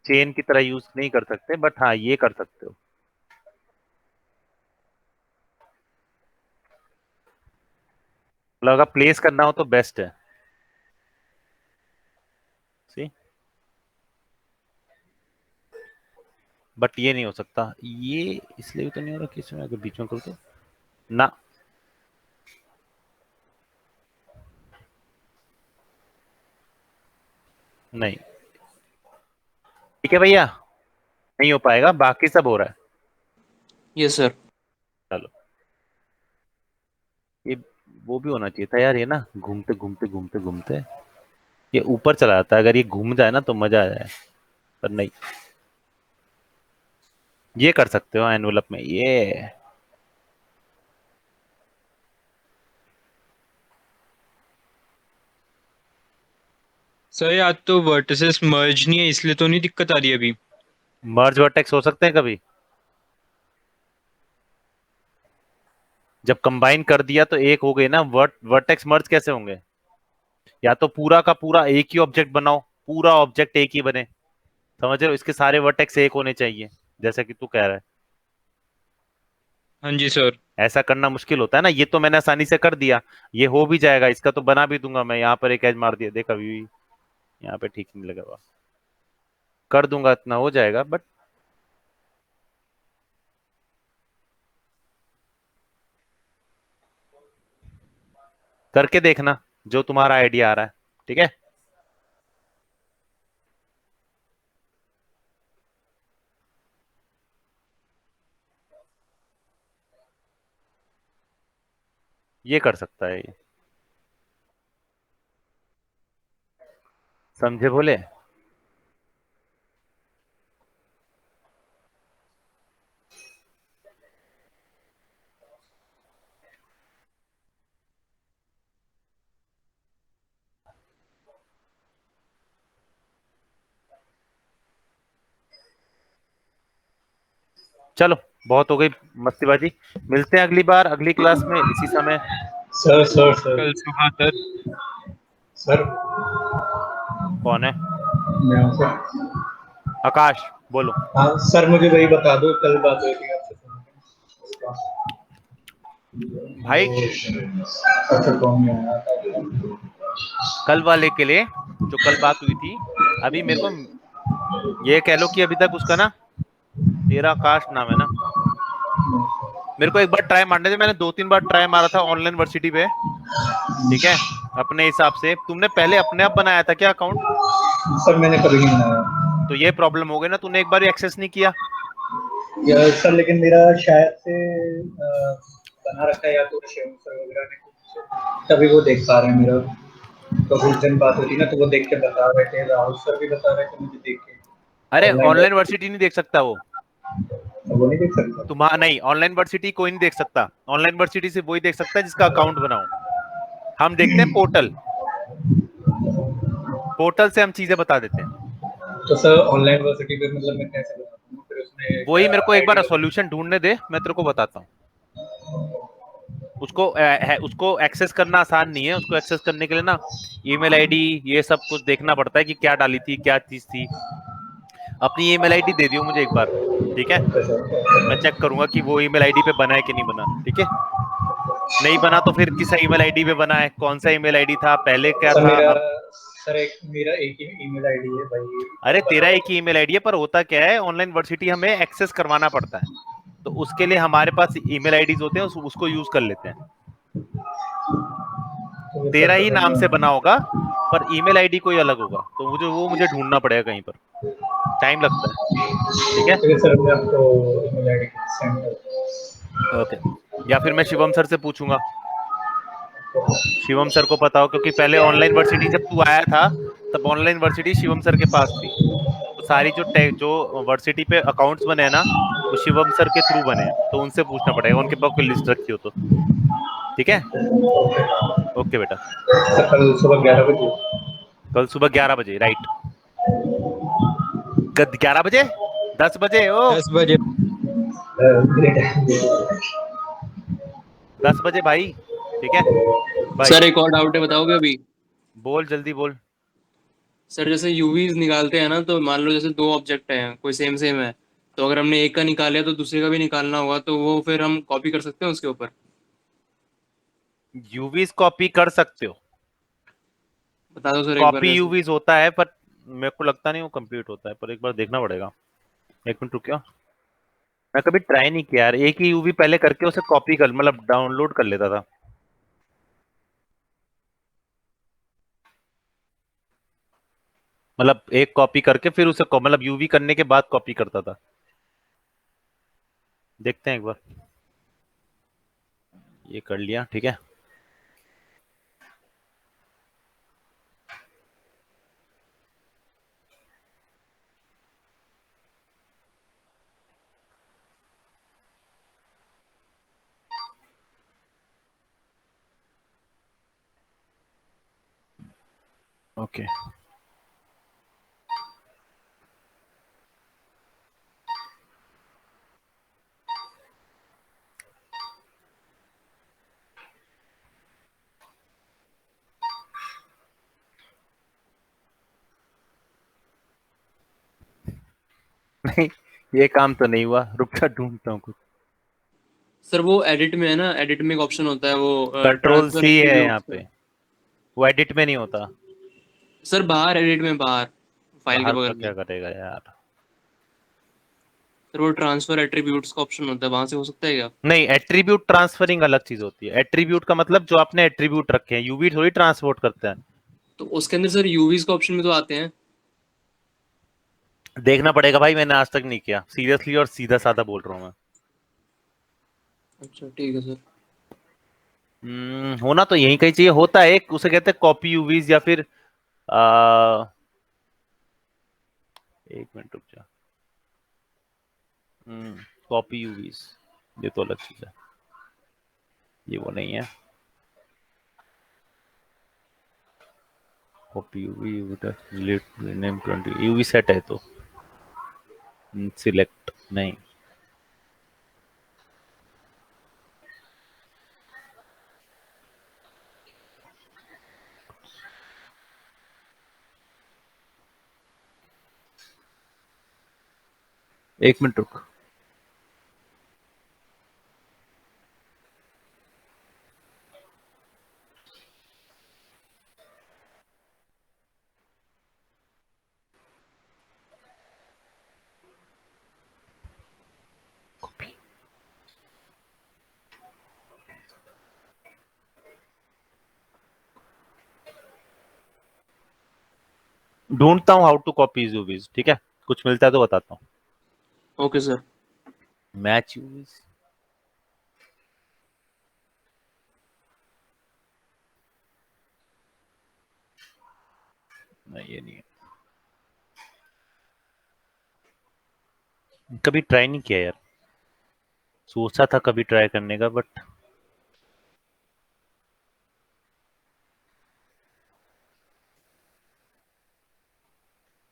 चेन की तरह यूज नहीं कर सकते, बट हाँ ये कर सकते हो। मतलब अगर प्लेस करना हो तो बेस्ट है। सी, बट ये नहीं हो सकता, ये इसलिए भी तो नहीं हो रहा कि इसमें अगर बीच में करो तो ना, नहीं, ठीक है भैया, नहीं हो पाएगा, बाकी सब हो रहा है। Yes sir. चलो, ये वो भी होना चाहिए था यार, ये ना घूमते घूमते घूमते घूमते ये ऊपर चला जाता है, अगर ये घूम जाए ना तो मजा आ जाए, पर नहीं। ये कर सकते हो एनवेलप में, ये सर आज तो वर्टिसेस मर्ज नहीं है, इसलिए तो नहीं दिक्कत आ रही अभी। मर्ज वर्टेक्स हो सकते हैं कभी, जब कंबाइन कर दिया तो एक हो गए ना, वर्टेक्स मर्ज कैसे होंगे? या तो पूरा का पूरा एक ही ऑब्जेक्ट बनाओ, पूरा ऑब्जेक्ट एक ही बने, समझ रहे हो, इसके सारे वर्टेक्स एक होने चाहिए, जैसा कि तू कह रहा है। हाँ जी सर। ऐसा करना मुश्किल होता है ना, ये तो मैंने आसानी से कर दिया, ये हो भी जाएगा, इसका तो बना भी दूंगा मैं, यहाँ पर एक एज मार दिया, देख अभी भी यहाँ पे ठीक नहीं लगा हुआ, कर दूंगा, इतना हो जाएगा, बट करके देखना जो तुम्हारा आइडिया आ रहा है, ठीक है। ये कर सकता है ये, समझे बोले। चलो, बहुत हो गई मस्तीबाजी, मिलते हैं अगली बार अगली क्लास में इसी समय। सर सर सर कल सुबह सर। सर कौन है? मैं हूं सर। आकाश, बोलो। हाँ सर, मुझे वही बता दो, कल बात हुई थी आपसे भाई अच्छा कौन में आया था? कल वाले के लिए जो कल बात हुई थी, अभी मेरे को ये कह लो कि अभी तक उसका ना, तेरा आकाश नाम है ना, मेरे को एक बार ट्राई मारने थे, मैंने 2-3 बार ट्राई मारा था ऑनलाइन यूनिवर्सिटी पे, ठीक है, अपने हिसाब से। तुमने पहले अपने आप बनाया था क्या अकाउंट? सर मैंने कभी नहीं बनाया। तो ये प्रॉब्लम हो गई ना, तूने एक बार भी एक्सेस नहीं किया। सर लेकिन मेरा शायद से बना रखा है, या तो शिवम सर वगैरह ने कुछ, तभी वो देख पा रहे हैं मेरा। तो उस दिन बात होती ना, तो वो देख के बता रहे थे, राहुल सर भी बता रहे थे मुझे देख के। अरे Online ऑनलाइन यूनिवर्सिटी नहीं देख सकता वो, वो नहीं देख सकता। तुम्हारा नहीं, ऑनलाइन यूनिवर्सिटी कोई नहीं देख सकता, ऑनलाइन यूनिवर्सिटी से वही देख सकता है जिसका अकाउंट बनाओ। हम देखते हैं पोर्टल, पोर्टल से हम चीजें बता देते हैं। तो सर ऑनलाइन यूनिवर्सिटी पे मतलब मैं कैसे बनाऊं, फिर उसमें वही क्या मेरे को एक बार ID सॉल्यूशन ढूंढने दे, मैं तेरे को बताता हूँ। उसको एक्सेस करना आसान नहीं है, उसको एक्सेस करने के लिए ना ईमेल आईडी ये सब कुछ देखना पड़ता है कि क्या डाली थी, क्या चीज थी। अपनी ईमेल आईडी दे दियो मुझे एक बार, ठीक है, मैं चेक करूंगा कि वो ईमेल आईडी पे बना है कि नहीं बना, ठीक है। नहीं बना तो फिर किस ईमेल आईडी पे बना है, कौन सा ईमेल आईडी था पहले, क्या सर था मेरा, अब। सर मेरा एक ही ईमेल आईडी है भाई। अरे तेरा एक ही ईमेल आईडी है, पर होता क्या है, ऑनलाइन यूनिवर्सिटी हमें एक्सेस करवाना पड़ता है, तो उसके लिए हमारे पास ईमेल आईडीज होते हैं, उसको यूज कर लेते हैं। तो तेरा सर ही नाम से बना होगा, पर ईमेल आईडी कोई अलग होगा, तो मुझे ढूंढना पड़ेगा कहीं पर, टाइम लगता है, ठीक है। तो सर मैं आपको ईमेल आईडी सेंड कर। ओके, या फिर मैं शिवम सर से पूछूंगा, शिवम सर को पता हो, क्योंकि पहले ऑनलाइन यूनिवर्सिटी जब तू आया था तब ऑनलाइन यूनिवर्सिटी शिवम सर के पास थी, तो सारी जो यूनिवर्सिटी पे अकाउंट्स बने हैं ना, वो शिवम सर के थ्रू बने हैं, तो उनसे पूछना पड़ेगा, उनके पास कोई लिस्ट रखी हो तो, ठीक है। ओके बेटा, सर कल सुबह 11 बजे। कल सुबह 11 बजे, राइट, 11 बजे, 10 बजे, ओ 10 बजे। ग्रेट। 10 बजे भाई, ठीक है भाई। सर एक और डाउट है, बताओगे अभी? बोल, जल्दी बोल। सर जैसे यूवीज निकालते हैं ना, तो मान लो जैसे दो ऑब्जेक्ट हैं, कोई सेम सेम है, तो अगर हमने एक का निकाला तो दूसरे का भी निकालना होगा, तो वो फिर हम कॉपी कर सकते हैं उसके ऊपर? यूवीज कॉपी कर सकते हो, बता दो सर एक बार कॉपी कैसे। यूवीज होता है, पर मेरे को लगता नहीं वो कंप्लीट होता है, पर एक बार देखना पड़ेगा। एक मिनट रुकियो, मैं कभी ट्राई नहीं किया यार। एक ही यूवी पहले करके उसे कॉपी कर, मतलब डाउनलोड कर लेता था। मतलब एक कॉपी करके फिर उसे मतलब यूवी करने के बाद कॉपी करता था। देखते हैं एक बार। ये कर लिया, ठीक है। ओके नहीं, ये काम तो नहीं हुआ, रुक जा ढूंढता हूँ कुछ। सर वो एडिट में है ना, एडिट में एक ऑप्शन होता है वो कंट्रोल ट्रांसफर सी है यहाँ एट्रीब्यूट्स का। पे, वो एडिट में नहीं होता। सर बाहर, एडिट में बाहर, फाइल के बाहर का बगल में। क्या करेगा यार। सर वो ट्रांसफर एट्रीब्यूट्स का ऑप्शन होता है, वहां से हो सकता है क्या? नहीं, एट्रीब्यूट ट्रांसफरिंग अलग चीज होती है। एट्रीब्यूट का मतलब जो आपने एट्रीब्यूट रखे हैं, यूवी थोड़ी ट्रांसपोर्ट करते हैं। तो उसके अंदर सर यूवीज का ऑप्शन में तो आते हैं। देखना पड़ेगा भाई, मैंने आज तक नहीं किया सीरियसली, और सीधा साधा बोल रहा हूँ मैं। अच्छा ठीक है सर। होना तो यही कहीं चाहिए। होता है एक, उसे कहते हैं कॉपी यूवीज, या फिर आ, एक मिनट रुक जा। कॉपी यूवीज, ये तो अलग चीज है, ये वो नहीं है। Copy UV name 20 UV set है तो सिलेक्ट नहीं। एक मिनट रुक। ढूंढता हूँ हाउ टू कॉपी यूवीज, ठीक है। कुछ मिलता है तो बताता हूँ। Okay sir. मैच यूवीज, नहीं ये नहीं है। कभी ट्राई नहीं किया यार, सोचा था कभी ट्राई करने का, बट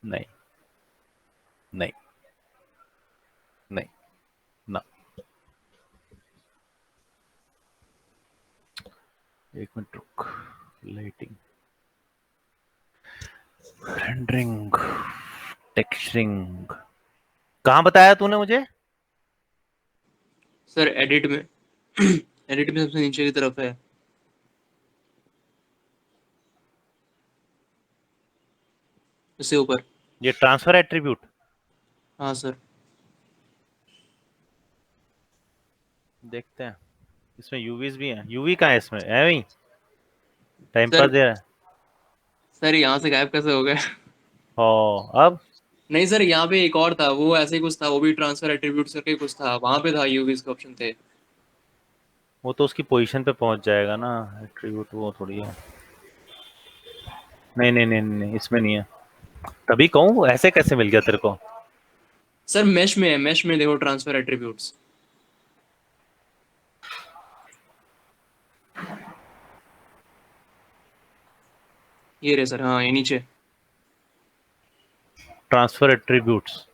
नहीं नहीं नहीं ना। एक मिनट रुक। लाइटिंग, रेंडरिंग, टेक्सचरिंग, कहाँ बताया तूने मुझे? सर एडिट में एडिट में सबसे नीचे की तरफ है, इससे ऊपर। ये ट्रांसफर एट्रीब्यूट, हाँ सर। देखते हैं। इसमें यूवीज भी हैं। यूवी कहाँ है इसमें? है वही टाइम पास सर दे रहा है। सर यहाँ से गायब कैसे हो गए? अब नहीं सर, यहाँ पे एक और था, वो ऐसे ही कुछ था, वो भी ट्रांसफर एट्रीब्यूट्स करके कुछ था, वहां पे था यूवीज का ऑप्शन थे। वो तो उसकी पोजीशन पे पहुंच जाएगा ना, एट्रीब्यूट वो थोड़ी है। नहीं नहीं नहीं नहीं, इसमें नहीं है। तभी कहूँ, ऐसे कैसे मिल गया तेरे को? सर मैश में है, मैश में देखो ट्रांसफर एट्रीब्यूट्स। ये रहे सर, हाँ ये नीचे। ट्रांसफर एट्रीब्यूट्स,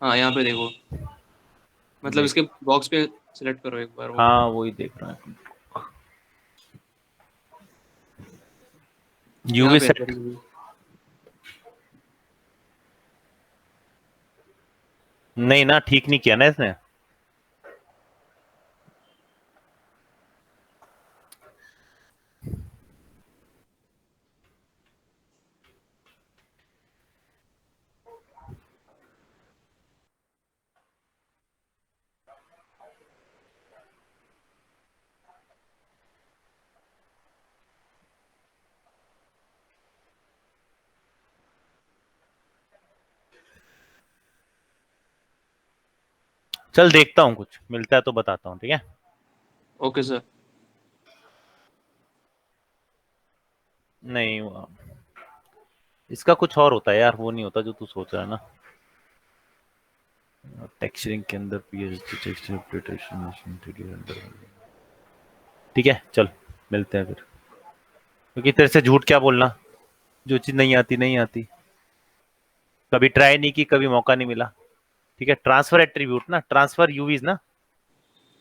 हाँ यहाँ पे देखो, मतलब इसके बॉक्स पे सिलेक्ट करो एक बार वो। हाँ वही देख रहा है। यहाँ यूवी पे सेट है UV। नहीं ना, ठीक नहीं किया ना इसने। चल देखता हूँ, कुछ मिलता है तो बताता हूँ, ठीक है। Okay sir. नहीं इसका कुछ और होता है यार, वो नहीं होता जो तू सोच रहा है ना। टेक्सचरिंग के अंदर पीएचडी टेक्सचर इंटरप्रिटेशन, ठीक है चल मिलते हैं फिर। क्योंकि तेरे से झूठ क्या बोलना, जो चीज नहीं आती नहीं आती, कभी ट्राई नहीं की, कभी मौका नहीं मिला। ठीक है, ट्रांसफर एट्रीब्यूट ना, ट्रांसफर यूवीज ना।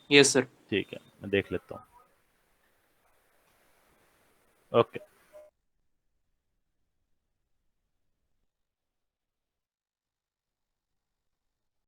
Yes sir. ठीक है मैं देख लेता हूँ। ओके।